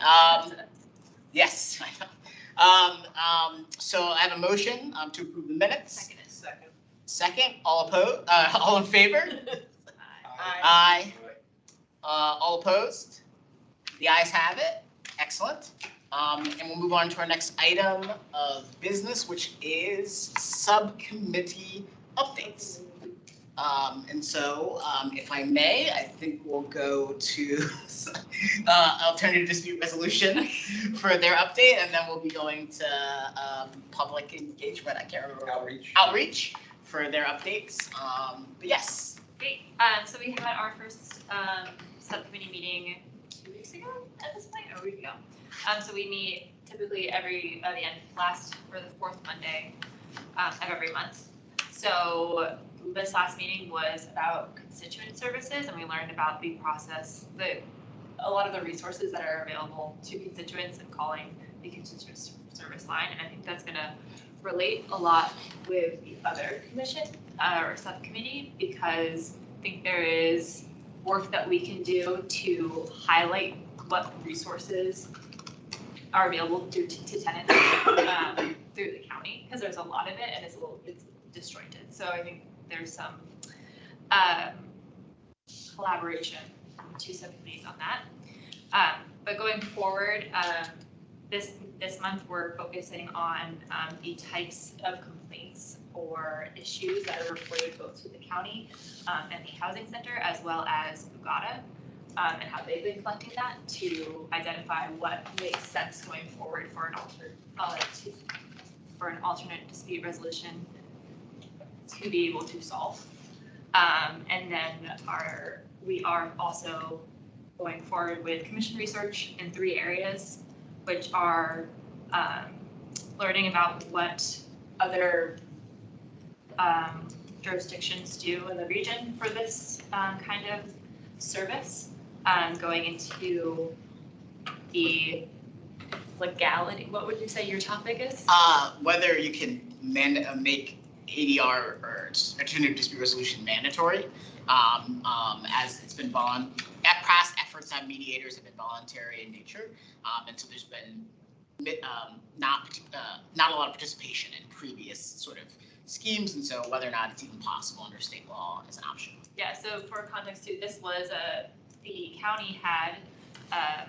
Yes. So I have a motion to approve the minutes. Second, all opposed, all in favor? Aye. All opposed? The ayes have it. Excellent. And we'll move on to our next item of business, which is subcommittee updates. And so, if I may, I think we'll go to alternative dispute resolution for their update, and then we'll be going to public engagement. I can't remember. Outreach for their updates. But yes. Great. So we had our first subcommittee meeting 2 weeks ago at this point, or a week ago. So we meet typically every the end last or the fourth Monday of every month. So this last meeting was about constituent services, and we learned about the process, a lot of the resources that are available to constituents and calling the constituent service line. And I think that's going to relate a lot with the other commission or subcommittee, because I think there is work that we can do to highlight what resources are available to tenants through the county, because there's a lot of it and it's disjointed. So I think there's some collaboration from two subcommittees on that. But going forward, this month we're focusing on the types of complaints or issues that are reported both to the county and the housing center, as well as Bugada, and how they've been collecting that to identify what makes sense going forward for an alternate dispute resolution to be able to solve. And then we are also going forward with commission research in 3 areas, which are learning about what other jurisdictions do in the region for this kind of service, going into the legality. What would you say your topic is? Whether you can make ADR or alternative dispute resolution mandatory, as it's been past efforts on mediators have been voluntary in nature, and so there's been not a lot of participation in previous sort of schemes, and so whether or not it's even possible under state law is an option. Yeah, so for context too, this was the county had a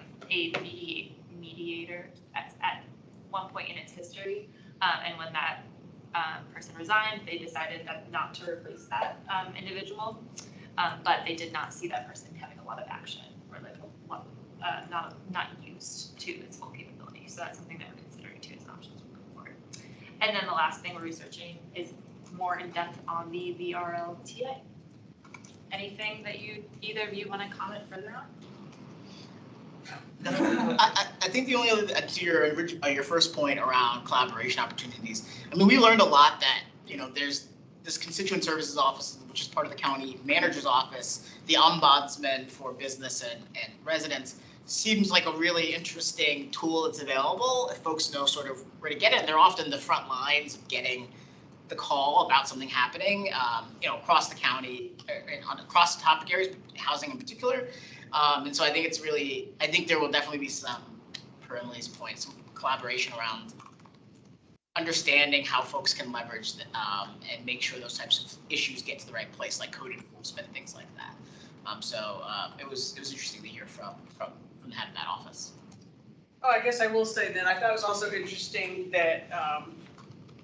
mediator at one point in its history, and when that person resigned, they decided not to replace that individual, but they did not see that person having a lot of action or not used to its full capability. So that's something that we're considering too as an option moving forward. And then the last thing we're researching is more in depth on the VRLTA. Anything that either of you want to comment further on? I think the only other, to your first point around collaboration opportunities, I mean, we learned a lot that, there's this constituent services office, which is part of the county manager's office, the ombudsman for business and residents, seems like a really interesting tool that's available if folks know sort of where to get it. And they're often the front lines of getting the call about something happening, across the county, across the topic areas, housing in particular. And so I think there will definitely be some, per Emily's point, some collaboration around understanding how folks can leverage and make sure those types of issues get to the right place, like code enforcement and things like that. So it was interesting to hear from the head of that office. Oh, I guess I will say that I thought it was also interesting that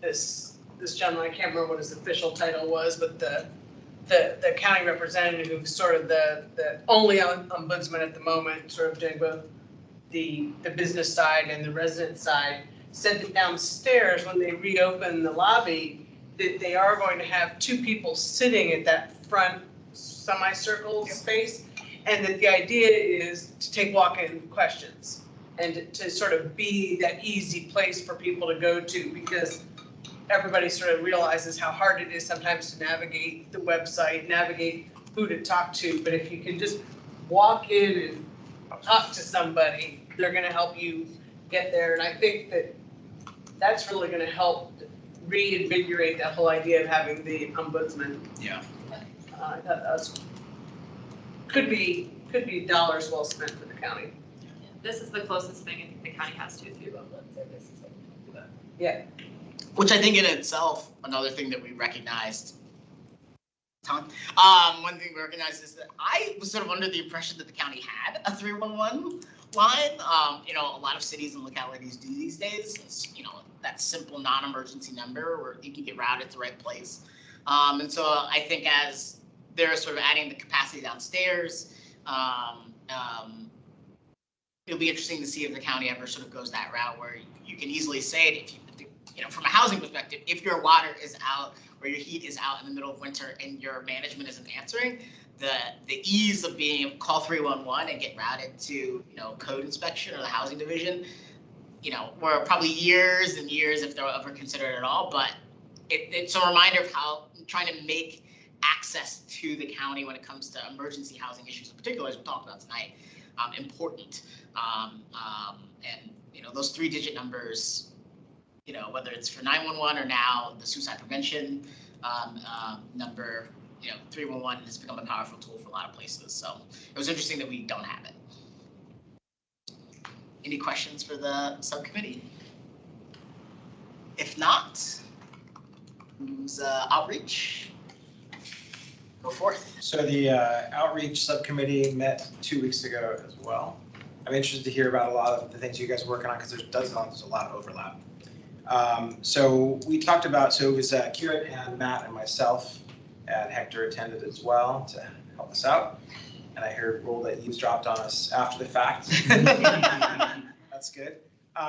this gentleman, I can't remember what his official title was, but the county representative, who's sort of the only ombudsman at the moment, sort of doing both the business side and the resident side, said that downstairs, when they reopen the lobby, that they are going to have 2 people sitting at that front semicircle space, and that the idea is to take walk-in questions and to sort of be that easy place for people to go to, because everybody sort of realizes how hard it is sometimes to navigate the website, navigate who to talk to. But if you can just walk in and talk to somebody, they're gonna help you get there. And I think that that's really gonna help reinvigorate that whole idea of having the ombudsman. Yeah. I thought that's, could be dollars well spent for the county. This is the closest thing I think the county has to through Loveland Services. Which I think in itself, another thing that we recognized. Tom, one thing we recognized is that I was sort of under the impression that the county had a 311 line. A lot of cities and localities do these days. It's, that simple non-emergency number where you can get routed to the right place. And so I think as they're sort of adding the capacity downstairs, it'll be interesting to see if the county ever sort of goes that route where you can easily say it from a housing perspective, if your water is out or your heat is out in the middle of winter and your management isn't answering, the ease of being able to call 311 and get routed to code inspection or the housing division, were probably years and years if they're ever considered at all. But it's a reminder of how trying to make access to the county when it comes to emergency housing issues in particular, as we talked about tonight, important. And those 3-digit numbers, whether it's for 911 or now the suicide prevention number, 311 has become a powerful tool for a lot of places. So it was interesting that we don't have it. Any questions for the subcommittee? If not, who's outreach? Go forth. So the outreach subcommittee met 2 weeks ago as well. I'm interested to hear about a lot of the things you guys are working on because there's a lot of overlap. So we talked about, so it was Kieran and Matt and myself, and Hector attended as well to help us out. And I heard Roll that eavesdropped on us after the fact. That's good.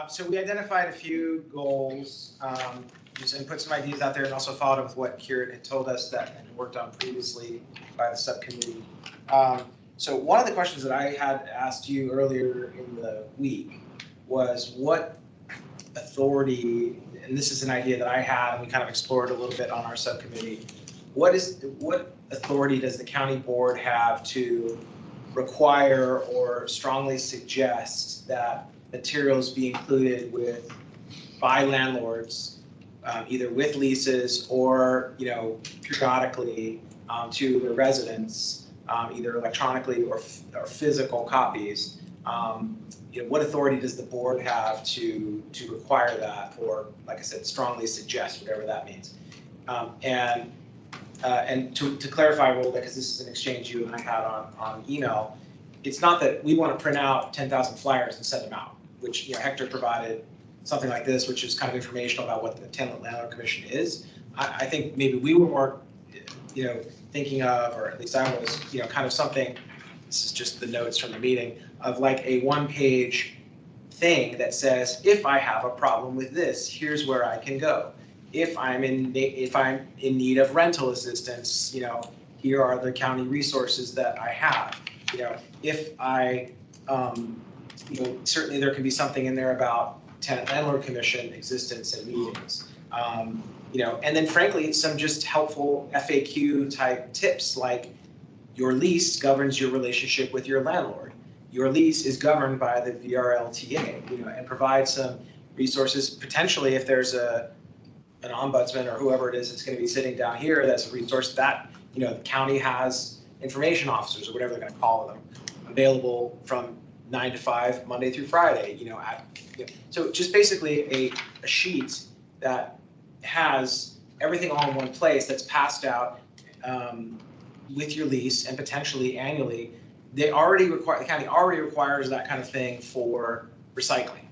So we identified a few goals, and put some ideas out there, and also followed up with what Kieran had told us that had worked on previously by the subcommittee. So one of the questions that I had asked you earlier in the week was what authority, and this is an idea that I had, and we kind of explored a little bit on our subcommittee. What authority does the county board have to require or strongly suggest that materials be included by landlords, either with leases or periodically to the residents, either electronically or physical copies? What authority does the board have to require that, or, like I said, strongly suggest, whatever that means? And to clarify, Roll, because this is an exchange you and I had on email, it's not that we want to print out 10,000 flyers and send them out, which Hector provided something like this, which is kind of informational about what the Tenant Landlord Commission is. I think maybe we were more, thinking of, or at least I was, kind of something. This is just the notes from the meeting of like a 1-page thing that says, if I have a problem with this, here's where I can go. If I'm in need of rental assistance, here are the county resources that I have. If I, certainly there can be something in there about Tenant Landlord Commission existence and meetings. And then frankly, some just helpful FAQ type tips like your lease governs your relationship with your landlord. Your lease is governed by the VRLTA, and provide some resources. Potentially, if there's an ombudsman or whoever it is that's going to be sitting down here, that's a resource that, the county has information officers or whatever they're going to call them available from 9 to 5, Monday through Friday, so just basically a sheet that has everything all in one place that's passed out with your lease and potentially annually. The county already requires that kind of thing for recycling.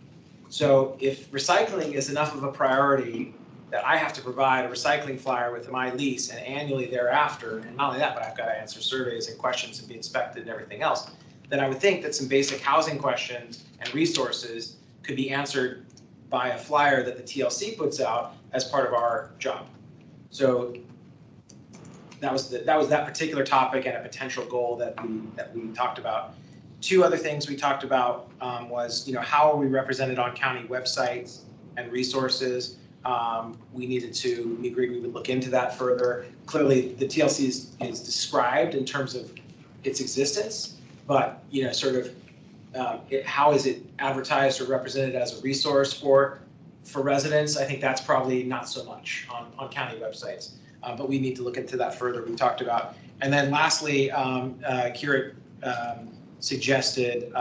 So if recycling is enough of a priority that I have to provide a recycling flyer with my lease and annually thereafter, and not only that, but I've got to answer surveys and questions and be inspected and everything else, then I would think that some basic housing questions and resources could be answered by a flyer that the TLC puts out as part of our job. So that was that particular topic and a potential goal that we talked about. Two other things we talked about was, how are we represented on county websites and resources? We agreed we would look into that further. Clearly, the TLC is described in terms of its existence, but sort of how is it advertised or represented as a resource for residents? I think that's probably not so much on county websites, but we need to look into that further. We talked about, and then lastly, Kira suggested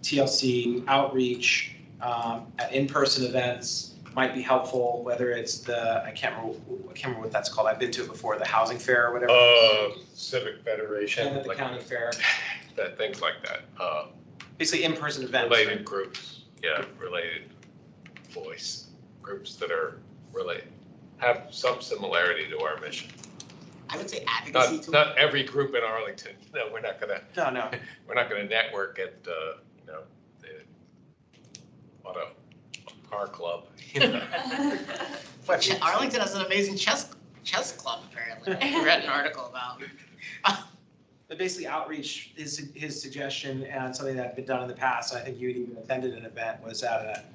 TLC outreach at in-person events might be helpful, whether it's the, I can't remember what that's called. I've been to it before, the housing fair or whatever. Civic Federation. And at the county fair. That, things like that. Basically in-person events. Related right? groups, yeah, related voice groups that are related, have some similarity to our mission. I would say advocacy tool. Not every group in Arlington. No, we're not gonna. No. We're not gonna network at the auto car club. But Arlington has an amazing chess club, apparently. I read an article about. But basically outreach, his suggestion, and something that had been done in the past, and I think you had even attended an event, was at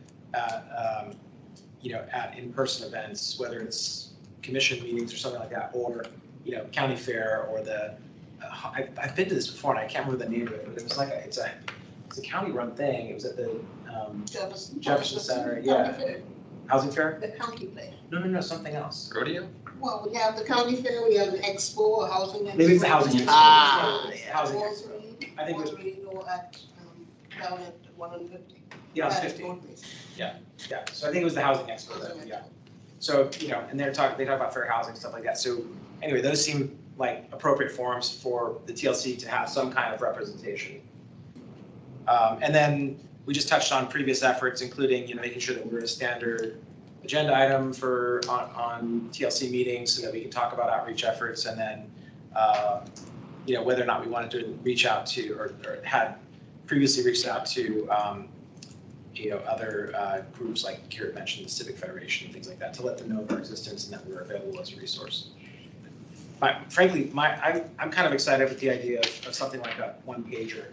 in-person events, whether it's commission meetings or something like that, or, county fair, or the, I've been to this before and I can't remember the name of it, but it was like, it's a county-run thing. It was at the Jefferson Center, yeah. Housing fair? The county fair. No, something else. Rodeo? Well, we have the county fair, we have the expo, housing. Maybe it's the housing. Housing. I think it was. Down at 150. Yeah, it's 50. Yeah, so I think it was the housing expo, yeah. So, and they talk about fair housing, stuff like that. So anyway, those seem like appropriate forums for the TLC to have some kind of representation. And then we just touched on previous efforts, including, making sure that we're a standard agenda item for on TLC meetings so that we can talk about outreach efforts, and then, whether or not we wanted to reach out to or had previously reached out to, other groups like Kira mentioned, the Civic Federation, and things like that, to let them know of our existence and that we're available as a resource. Frankly, I'm kind of excited with the idea of something like a one-pager.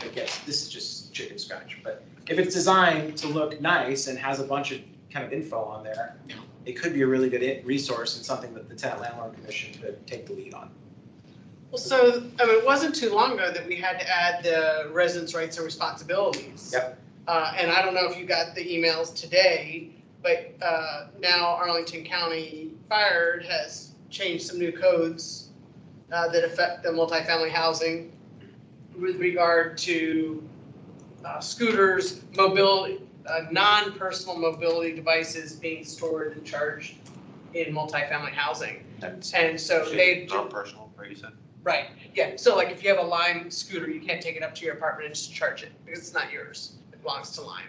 I guess this is just chicken scratch, but if it's designed to look nice and has a bunch of kind of info on there, it could be a really good resource and something that the Tenant Landlord Commission could take the lead on. Well, so, it wasn't too long ago that we had to add the residents' rights and responsibilities. Yep. And I don't know if you got the emails today, but now Arlington County Fire has changed some new codes that affect the multifamily housing with regard to scooters, mobility, non-personal mobility devices being stored and charged in multifamily housing. And so they. Non-personal, right, you said? Right, yeah, so like if you have a Lime scooter, you can't take it up to your apartment and just charge it, because it's not yours, it belongs to Lime.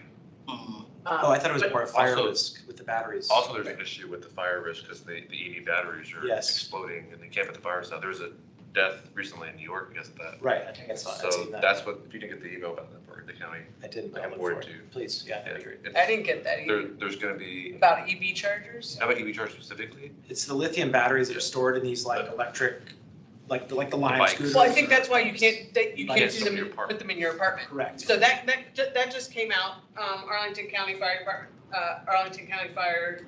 I thought it was but more a fire also- risk with the batteries. Also, there's an issue with the fire risk because the EV batteries are Yes. exploding and they can't put the fires out. There was a death recently in New York because of that. Right, I think I've So seen that. that's what, if you didn't get the email about that for the county, I didn't. I I'll can look forward for it it. to you. Please, yeah, that'd be great. I didn't get that either. There's gonna be, About EV chargers? how about EV chargers specifically? It's the lithium batteries that are stored in these like electric, like the Lime bikes. scooters. Well, I think that's why you can't do Yes, them, in your apartment. put them in your apartment. Correct. So that just came out, Arlington County Fire Department, Arlington County Fire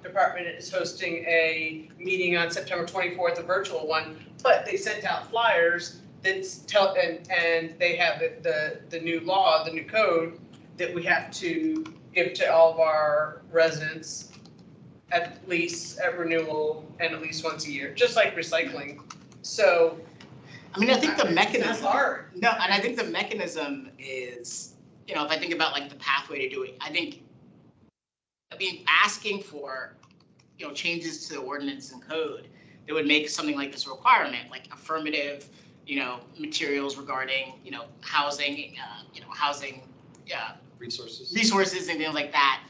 Department is hosting a meeting on September 24th, a virtual one, but they sent out flyers that's and they have the new law, the new code that we have to give to all of our residents at least at renewal and at least once a year, just like recycling. So. I mean, I think the mechanism. It's not hard. No, and I think the mechanism is, if I think about like the pathway to do it, I mean, asking for, changes to the ordinance and code that would make something like this a requirement, like affirmative, materials regarding, housing, housing, resources and things like that.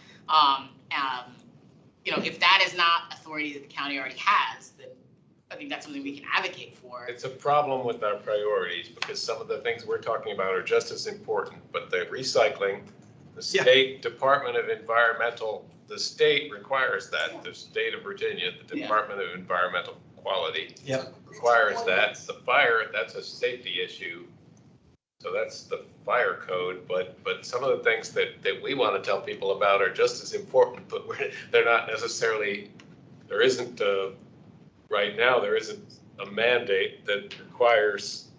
If that is not authority that the county already has, then I think that's something we can advocate for. It's a problem with our priorities because some of the things we're talking about are just as important, but the recycling, the State Department of Environmental, the state requires that. The state of Virginia, the Department of Environmental Quality requires that. The fire, that's a safety issue. So that's the fire code, but some of the things that we want to tell people about are just as important, but they're not necessarily, there isn't right now, there isn't a mandate that requires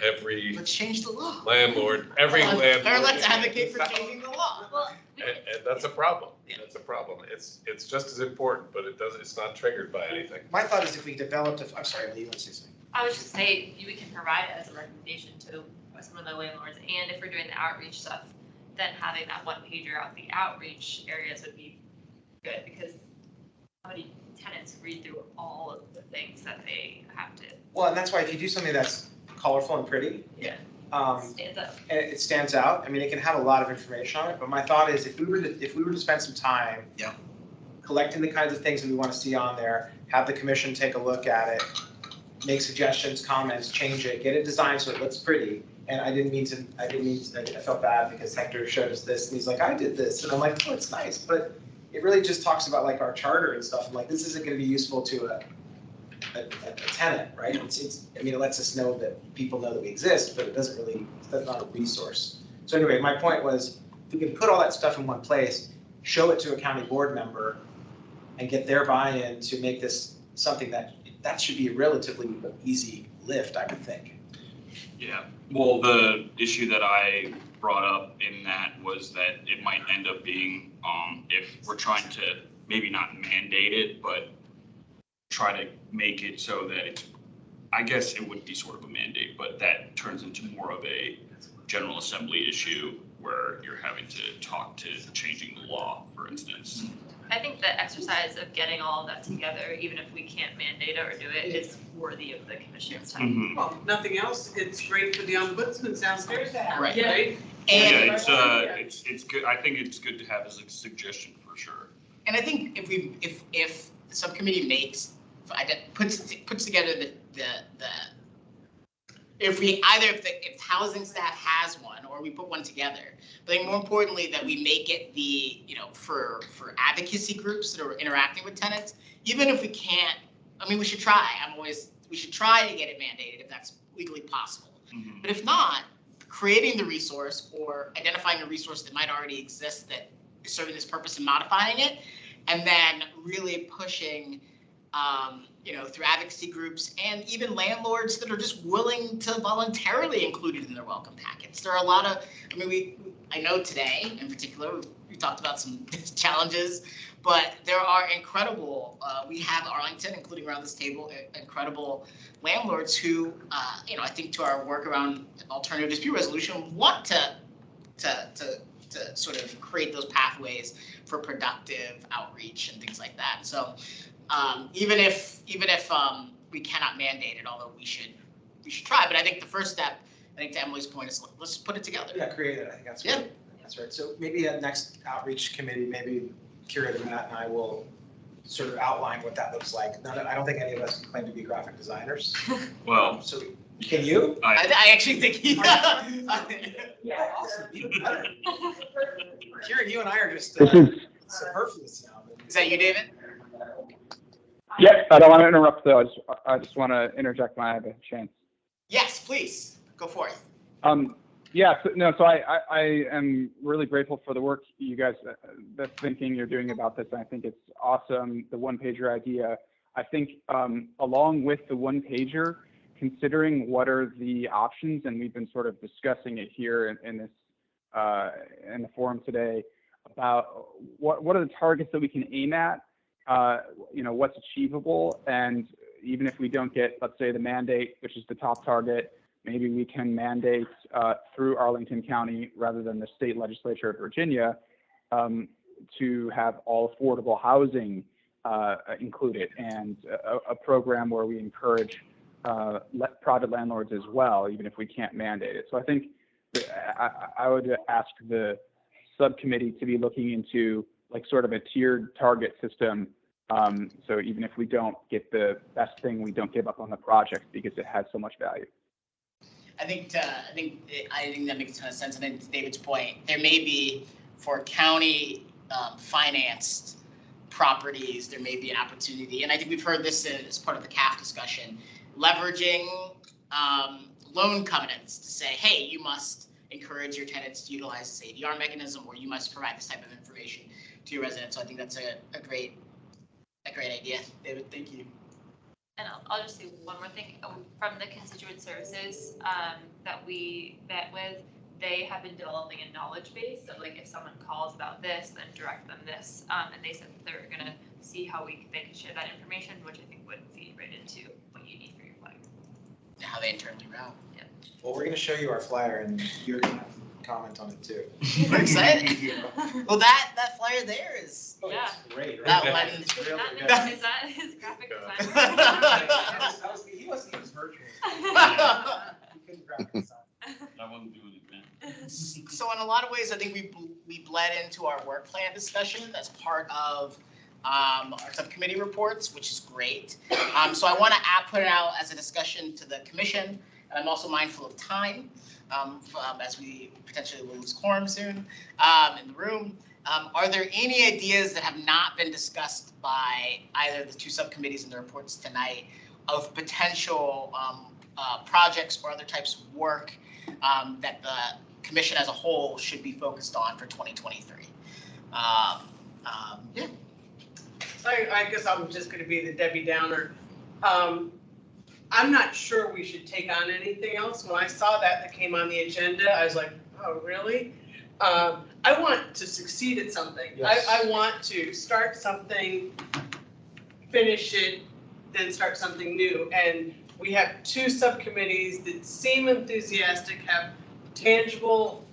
every Let's change the law. landlord, every landlord. Or let's advocate for changing the law. Well, And that's a problem. Yeah. That's a problem. It's just as important, but it's not triggered by anything. My thought is if we developed I'm sorry, Lee, you want to say something? I would just say we can provide it as a recommendation to some of the landlords, and if we're doing the outreach stuff, then having that one pager out the outreach areas would be good, because how many tenants read through all of the things that they have to Well, and that's why if you do something that's colorful and pretty. Yeah. And stand up? it stands out. I mean, it can have a lot of information on it, but my thought is if we were to spend some time. Yeah. Collecting the kinds of things that we want to see on there, have the commission take a look at it, make suggestions, comments, change it, get it designed so it looks pretty. And I felt bad because Hector showed us this and he's like, I did this. And I'm like, oh, it's nice. But it really just talks about like our charter and stuff. I'm like, this isn't going to be useful to a tenant, right? I mean, it lets us know that people know that we exist, but that's not a resource. So anyway, my point was, if we can put all that stuff in one place, show it to a county board member and get their buy-in to make this something that should be a relatively easy lift, I would think. Yeah, well, the issue that I brought up in that was that it might end up being, if we're trying to maybe not mandate it, but try to make it so that it's, I guess it would be sort of a mandate, but that turns into more of a General Assembly issue where you're having to talk to changing the law, for instance. I think the exercise of getting all of that together, even if we can't mandate it or do it, is worthy of the commission's time. Mhm. Well, nothing else, it's great for the ombudsman downstairs to have, Right. right? And, It's good. I think it's good to have as a suggestion for sure. and I think if the subcommittee puts together if housing staff has one, or we put one together, but I think more importantly that we make it for advocacy groups that are interacting with tenants, even if we can't, I mean, we should try. We should try to get it mandated if that's legally possible. Mhm. But if not, creating the resource or identifying a resource that might already exist that is serving this purpose and modifying it, and then really pushing through advocacy groups and even landlords that are just willing to voluntarily include it in their welcome packets. There are a lot of, I know today in particular, we talked about some challenges, but there are incredible, we have Arlington, including around this table, incredible landlords who, I think to our work around alternative dispute resolution, want to sort of create those pathways for productive outreach and things like that. So even if we cannot mandate it, although we should try. But I think the first step, I think to Emily's point, is let's put it together. Yeah, create it. I think that's right. Yeah. That's right. So maybe at next outreach committee, maybe Curator Matt and I will sort of outline what that looks like. I don't think any of us can claim to be graphic designers. Well, So can you? I actually think he. Yeah, awesome. Even better. Kieran, you and I are just This is, superfluous now. Is that you, David? yeah, I don't want to interrupt though. I just want to interject when I have a chance. Yes, please go for it. So I am really grateful for the work you guys, the thinking you're doing about this. I think it's awesome, the one-pager idea. I think along with the one-pager, considering what are the options, and we've been sort of discussing it here in this in the forum today, about what are the targets that we can aim at, what's achievable, and even if we don't get, let's say, the mandate, which is the top target, maybe we can mandate through Arlington County rather than the state legislature of Virginia to have all affordable housing included, and a program where we encourage private landlords as well, even if we can't mandate it. So I think I would ask the subcommittee to be looking into like sort of a tiered target system. So even if we don't get the best thing, we don't give up on the project because it has so much value. I think that makes a ton of sense. And then to David's point, there may be for county financed properties, there may be an opportunity. And I think we've heard this as part of the CAF discussion, leveraging loan covenants to say, hey, you must encourage your tenants to utilize this ADR mechanism, or you must provide this type of information to your residents. So I think that's a great idea. David, thank you. And I'll just say one more thing, from the constituent services that we met with, they have been developing a knowledge base, so like if someone calls about this, then direct them this, and they said that they're gonna see how they can share that information, which I think would feed right into what you need for your flag. How they internally route. Well, we're gonna show you our flyer and you're gonna have to comment on it too. We're excited. Well, that flyer there is. Oh, Yeah. it's great, right? That one is really Is good. that his graphic design? He wasn't even virtual. He couldn't graphic design. I wasn't doing it then. So in a lot of ways, I think we bled into our work plan discussion as part of our subcommittee reports, which is great. So I want to put it out as a discussion to the commission, and I'm also mindful of time as we potentially lose quorum soon in the room. Are there any ideas that have not been discussed by either of the two subcommittees in the reports tonight of potential projects or other types of work that the commission as a whole should be focused on for 2023? Yeah. I guess I'm just gonna be the Debbie Downer. I'm not sure we should take on anything else. When I saw that came on the agenda, I was like, oh, really? I want to succeed at something. Yes. I want to start something, finish it, then start something new. And we have two subcommittees that seem enthusiastic, have tangible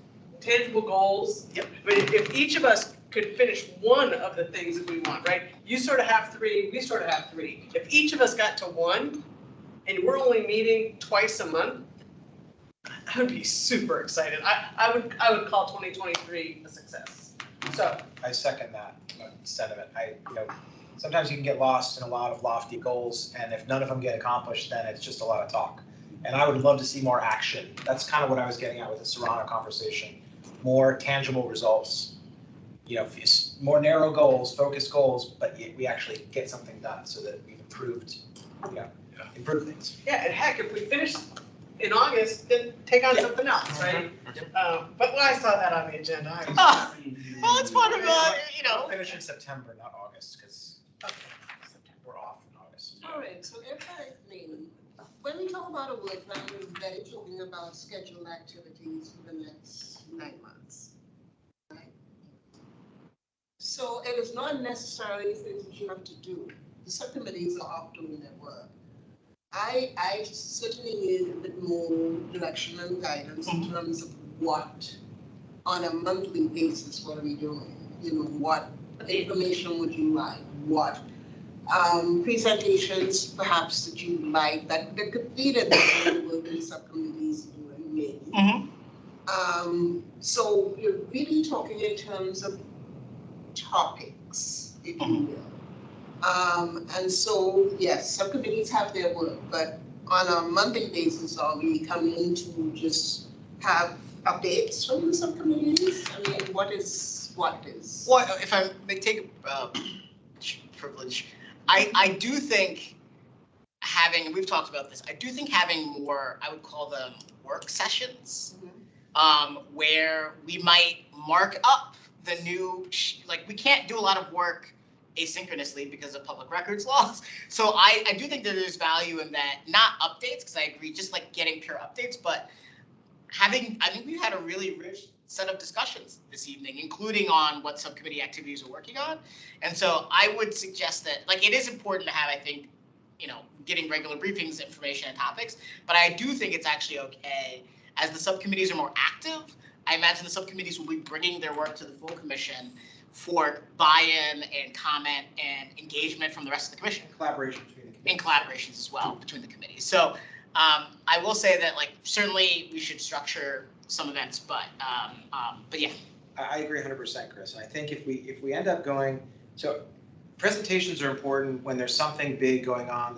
goals. Yep. But if each of us could finish one of the things that we want, right? You sort of have three, we sort of have three. If each of us got to one, and we're only meeting twice a month, I would be super excited. I would call 2023 a success. So I second that sentiment. Sometimes you can get lost in a lot of lofty goals, and if none of them get accomplished, then it's just a lot of talk. And I would love to see more action. That's kind of what I was getting at with the Serrano conversation. More tangible results. More narrow goals, focused goals, but we actually get something done so that we've improved things. yeah, and heck, if we finish in August, then take on something else, right? But when I saw that on the agenda, I was Well, it's part of We'll finish in September, not August, because we're off in August. All right, so if I may, when we talk about a work plan, we're very talking about scheduled activities for the next 9 months. Right? So it is not necessarily things that you have to do. The subcommittees are off doing their work. I certainly need a bit more direction and guidance in terms of what, on a monthly basis, what are we doing? What information would you like? What presentations perhaps that you like that could feed in the work in subcommittees doing maybe. So you're really talking in terms of topics, if you will. And so, yes, subcommittees have their work, but on a monthly basis, are we coming to just have updates from the subcommittees? I mean, what is? Well, if I may take privilege, I do think we've talked about this, I do think having more, I would call them work sessions, where we might mark up the new, we can't do a lot of work asynchronously because of public records laws. So I do think that there's value in that, not updates, because I agree, just getting pure updates, but I think we've had a really rich set of discussions this evening, including on what subcommittee activities we're working on. And so I would suggest that, it is important to have, I think, getting regular briefings, information, and topics, but I do think it's actually okay, as the subcommittees are more active, I imagine the subcommittees will be bringing their work to the full commission for buy-in and comment and engagement from the rest of the commission. Collaboration between the committees. And collaborations as well between the committees. So I will say that certainly we should structure some events, but yeah. I agree 100%, Chris. And I think if we end up going, so presentations are important when there's something big going on.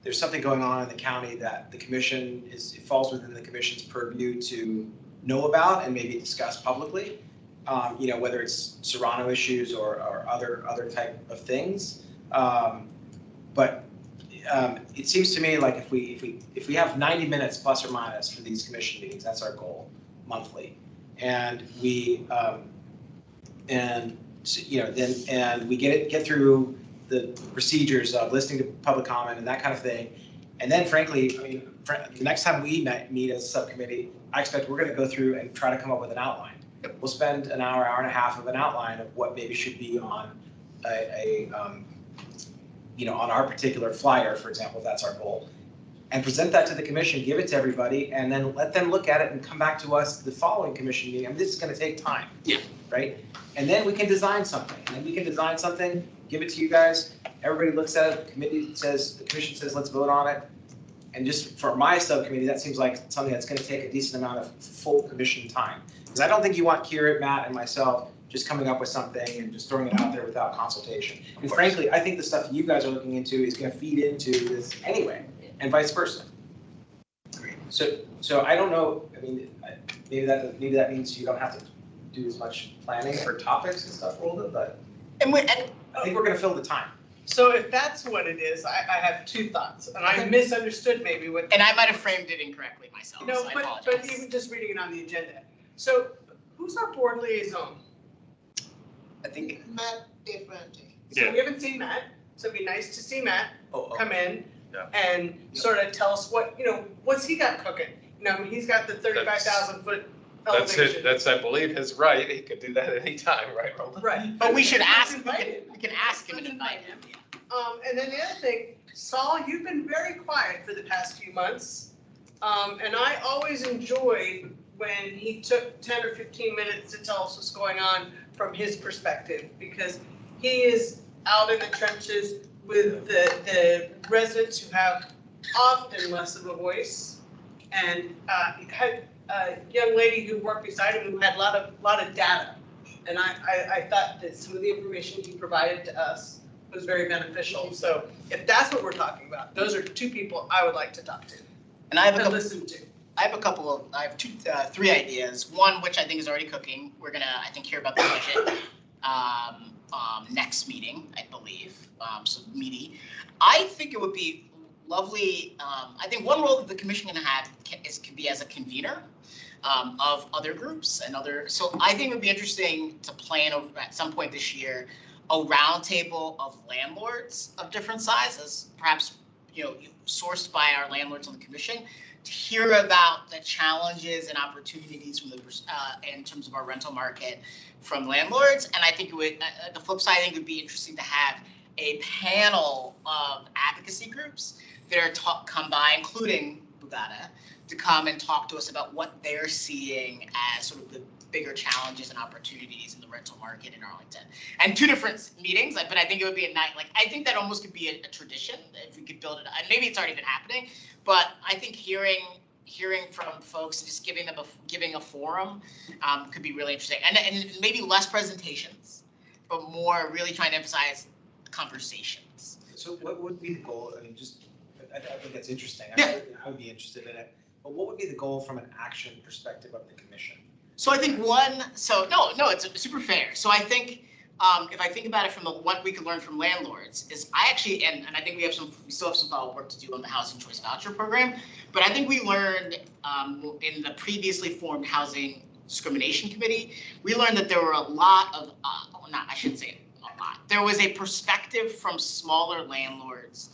There's something going on in the county that the commission it falls within the commission's purview to know about and maybe discuss publicly. Whether it's Serrano issues or other type of things. But it seems to me like if we have 90 minutes plus or minus for these commission meetings, that's our goal monthly, and we we get through the procedures of listening to public comment and that kind of thing. And then frankly, I mean, the next time we meet as a subcommittee, I expect we're going to go through and try to come up with an outline. We'll spend an hour, hour and a half of an outline of what maybe should be on on our particular flyer, for example, if that's our goal, and present that to the commission, give it to everybody, and then let them look at it and come back to us the following commission meeting. I mean, this is going to take time. Yeah. Right? And then we can design something. And then we can design something, give it to you guys. Everybody looks at it. The committee says, the commission says, let's vote on it. And just for my subcommittee, that seems like something that's going to take a decent amount of full commission time. Because I don't think you want Kira, Matt, and myself just coming up with something and just throwing it out there without consultation. And frankly, I think the stuff you guys are looking into is going to feed into this anyway, and vice versa. So I don't know. I mean, maybe that means you don't have to do as much planning for topics and stuff, Rolda, but I think we're going to fill the time. So if that's what it is, I have two thoughts, and I misunderstood maybe what. And I might have framed it incorrectly myself. No, so I but apologize. even just reading it on the agenda. So who's our board liaison? I think. Matt DeFranti. So we haven't seen Matt, so it'd be nice to see Matt come in and sort of tell us what's he got cooking? I mean, he's got the 35,000 foot elevation. That's, I believe, his right. He could do that at any time, right, Rolda? Right. But we should ask, we can ask him and invite him. And then the other thing, Saul, you've been very quiet for the past few months. And I always enjoyed when he took 10 or 15 minutes to tell us what's going on from his perspective, because he is out in the trenches with the residents who have often less of a voice. And had a young lady who worked beside him who had a lot of data. And I thought that some of the information he provided to us was very beneficial. So if that's what we're talking about, those are two people I would like to talk to. And I have a listen to. I have three ideas. One, which I think is already cooking. We're gonna, I think, hear about the budget next meeting, I believe. So meaty. I think it would be lovely. I think one role that the commission can have can be as a convener of other groups and other. So I think it would be interesting to plan at some point this year a roundtable of landlords of different sizes, perhaps sourced by our landlords on the commission, to hear about the challenges and opportunities from in terms of our rental market from landlords. And I think it would, the flip side, I think it would be interesting to have a panel of advocacy groups that are come by, including Bugada, to come and talk to us about what they're seeing as sort of the bigger challenges and opportunities in the rental market in Arlington. And two different meetings, but I think it would be a night, I think that almost could be a tradition if we could build it. And maybe it's already been happening, but I think hearing from folks, just giving a forum could be really interesting. And maybe less presentations, but more really trying to emphasize conversations. So what would be the goal? I mean, I think that's interesting. Yeah. I would be interested in it. But what would be the goal from an action perspective of the commission? So I think it's super fair. So I think if I think about it from what we could learn from landlords is I actually, and I think we still have some follow-up work to do on the housing choice voucher program, but I think we learned in the previously formed housing discrimination committee, we learned that there were a lot of, I shouldn't say a lot, there was a perspective from smaller landlords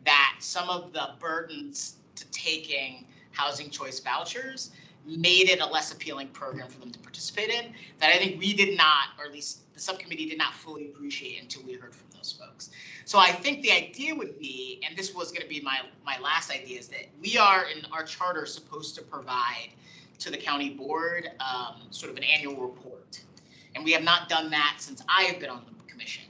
that some of the burdens to taking housing choice vouchers made it a less appealing program for them to participate in, that I think we did not, or at least the subcommittee did not fully appreciate until we heard from those folks. So I think the idea would be, and this was going to be my last idea, is that we are in our charter supposed to provide to the county board sort of an annual report. And we have not done that since I have been on the commission.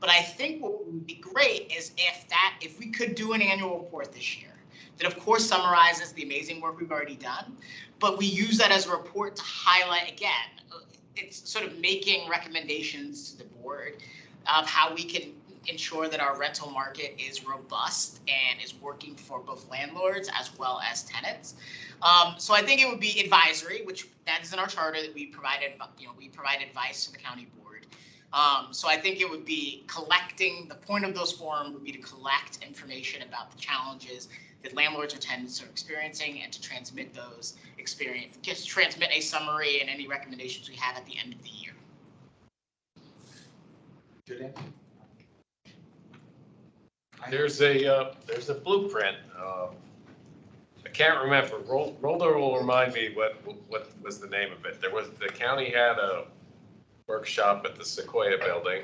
But I think what would be great is if we could do an annual report this year, that of course summarizes the amazing work we've already done, but we use that as a report to highlight, again, it's sort of making recommendations to the board of how we can ensure that our rental market is robust and is working for both landlords as well as tenants. So I think it would be advisory, which that is in our charter that we provide advice to the county board. So I think it would be collecting, the point of those forums would be to collect information about the challenges that landlords or tenants are experiencing and to transmit those experience, just transmit a summary and any recommendations we have at the end of the year. Julian? there's a blueprint. I can't remember. Rolda will remind me what was the name of it. The county had a workshop at the Sequoia building,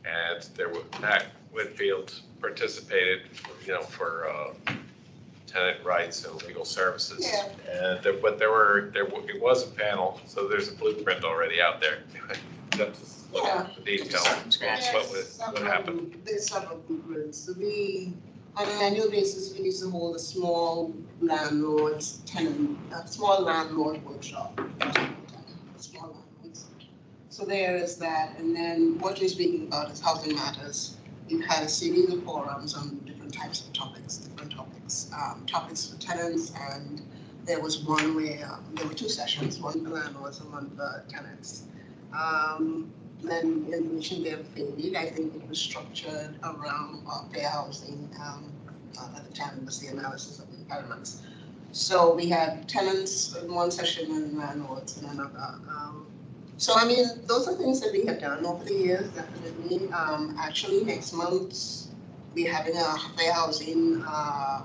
and Matt Whitfield participated, for tenant rights and legal services. Yeah. And it was a panel, so there's a blueprint already out there. Just look at the detail. What happened. There's several blueprints. So we, on an annual basis, we used to hold a small landlord workshop. Small landlords. So there is that, and then what you're speaking about is housing matters. We've had a series of forums on different types of topics, topics for tenants, and there was one where there were two sessions, one for landlords and one for tenants. Then information there faded. I think it was structured around fair housing. At the time, it was the analysis of impediments. So we had tenants in one session and landlords in another. So I mean, those are things that we have done over the years, definitely. Actually, next month we're having a fair housing. I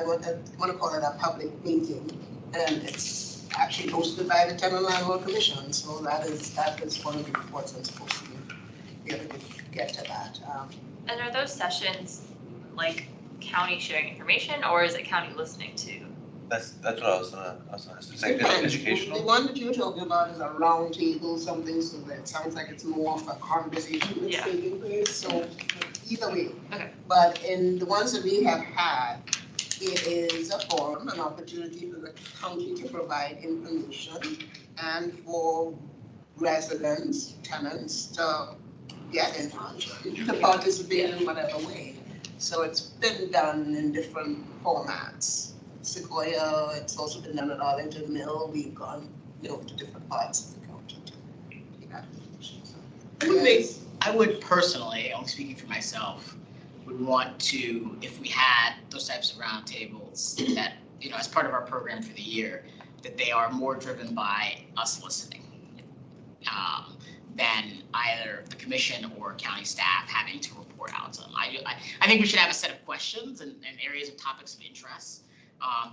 want to call it a public meeting, and it's actually hosted by the Tenant Landlord Commission. So that is one of the reports I'm supposed to be able to get to that. And are those sessions like county sharing information, or is it county listening to? That's what I was gonna ask. Is it educational? The one that you're talking about is a round table, something, so that it sounds like it's more of a conversation that's taking place. So either way. Okay. But in the ones that we have had, it is a forum, an opportunity for the county to provide information and for residents, tenants to get information, to participate in whatever way. So it's been done in different formats. Sequoia, it's also been done at Arlington Mill. We've gone, to different parts of the county to get that information. I would personally, only speaking for myself, would want to, if we had those types of roundtables that, as part of our program for the year, that they are more driven by us listening than either the commission or county staff having to report out to them. I think we should have a set of questions and areas of topics of interest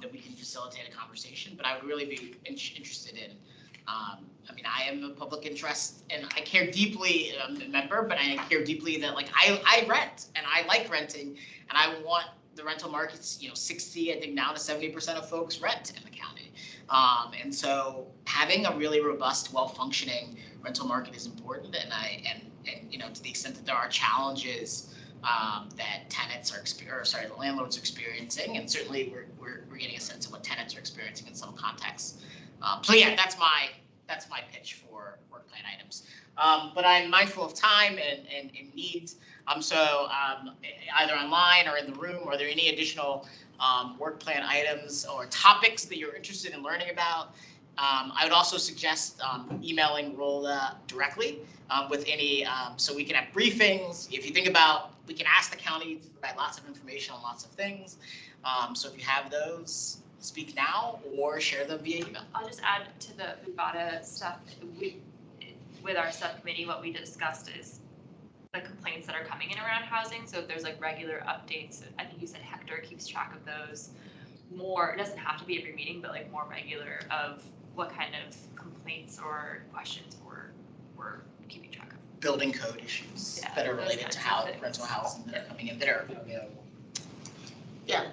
that we can facilitate a conversation, but I would really be interested in, I am a public interest and I care deeply, I'm a member, but I care deeply that I rent and I like renting and I want the rental markets, 60, I think now to 70% of folks rent in the county. And so having a really robust, well-functioning rental market is important. And to the extent that there are challenges that tenants the landlords are experiencing, and certainly we're getting a sense of what tenants are experiencing in some contexts. So yeah, that's my pitch for work plan items. But I'm mindful of time and needs. So either online or in the room, are there any additional work plan items or topics that you're interested in learning about? I would also suggest emailing Rolla directly with any, so we can have briefings. If you think about, we can ask the county to provide lots of information on lots of things. So if you have those, speak now or share them via email. I'll just add to the Bugata stuff. With our subcommittee, what we discussed is the complaints that are coming in around housing. So if there's regular updates, I think you said Hector keeps track of those more. It doesn't have to be every meeting, but more regular of what kind of complaints or questions we're keeping track of. Building code issues that are related to rental housing that are coming in that are available. Yeah.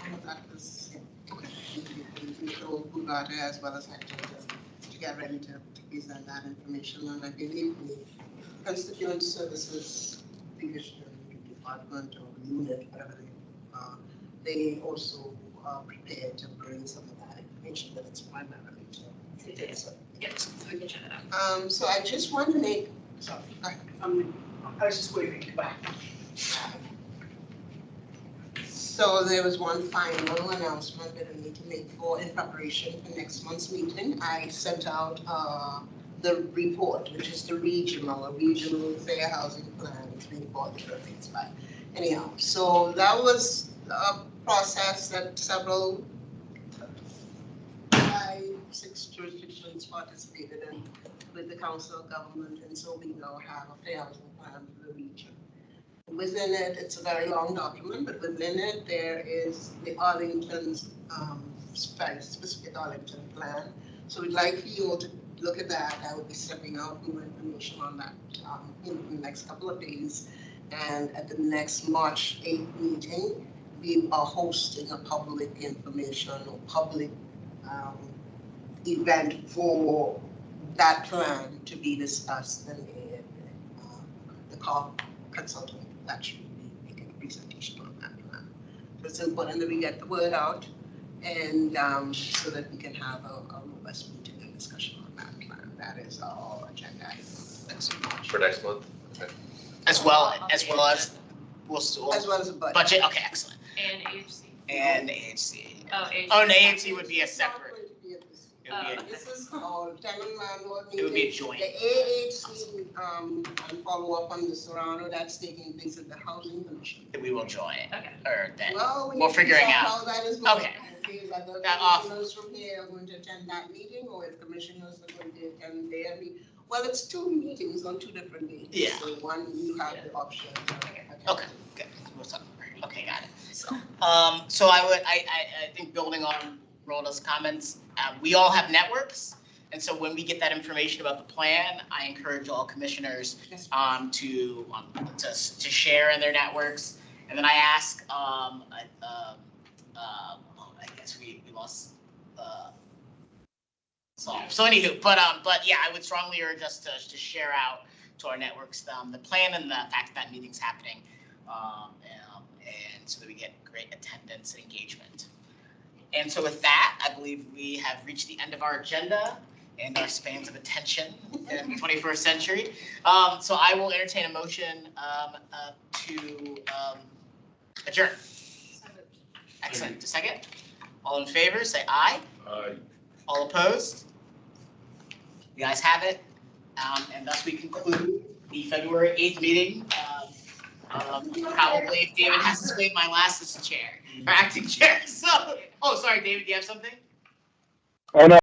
All of that is Bugata as well as Hector to get ready to present that information. And I believe the Constituent Services Division, Department or Unit, whatever they also are prepared to bring some of that information, but it's primarily to yes, we can check it out. So I just want to make, sorry, go ahead. I was just waving goodbye. So there was one final announcement that I need to make in preparation for next month's meeting. I sent out the report, which is the regional fair housing plan. It's been called the things, but anyhow, so that was a process that several 6 jurisdictions participated in with the Council of Government, and so we now have a fair housing plan for the region. Within it, it's a very long document, but within it, there is the Arlington's very specific Arlington plan. So we'd like for you all to look at that. I will be sending out more information on that in the next couple of days. And at the next March 8th meeting, we are hosting a public information or public event for that plan to be discussed, and the consultant actually be making a presentation on that plan. So it's important that we get the word out, and so that we can have a robust meeting and discussion on that plan. That is our agenda item For next month? Okay. As well as we'll as well as a budget. budget. Okay, excellent. And AHC. And AHC. Oh, AHC. Oh, and AHC would be a separate. It would be a, This is called tenant landlord meeting. It would be a joint. The AHC, and follow up on the Serrano, that's taking place at the Housing Commission. we will join. Okay. Or then. Well, We're figuring out. How that is going. Okay. Whether That commissioners from here are going to attend that meeting, or if commissioners are going to attend their meeting. Well, it's 2 meetings on 2 different days. Yeah. So one, you have the option. Okay, good. What's up? Okay, got it. So I think building on Rhoda's comments, we all have networks. And so when we get that information about the plan, I encourage all commissioners to share in their networks. And then I ask, I guess we lost Saul. So anywho, but yeah, I would strongly urge us to share out to our networks the plan and the fact that meeting's happening, and so that we get great attendance and engagement. And so with that, I believe we have reached the end of our agenda and our spans of attention in the 21st century. So I will entertain a motion to adjourn. Excellent. A second. All in favor, say aye. Aye. All opposed? You guys have it. And thus we conclude the February 8th meeting. Probably if David has to swing my last as chair, or acting chair. So, oh, sorry, David, do you have something? Oh, no.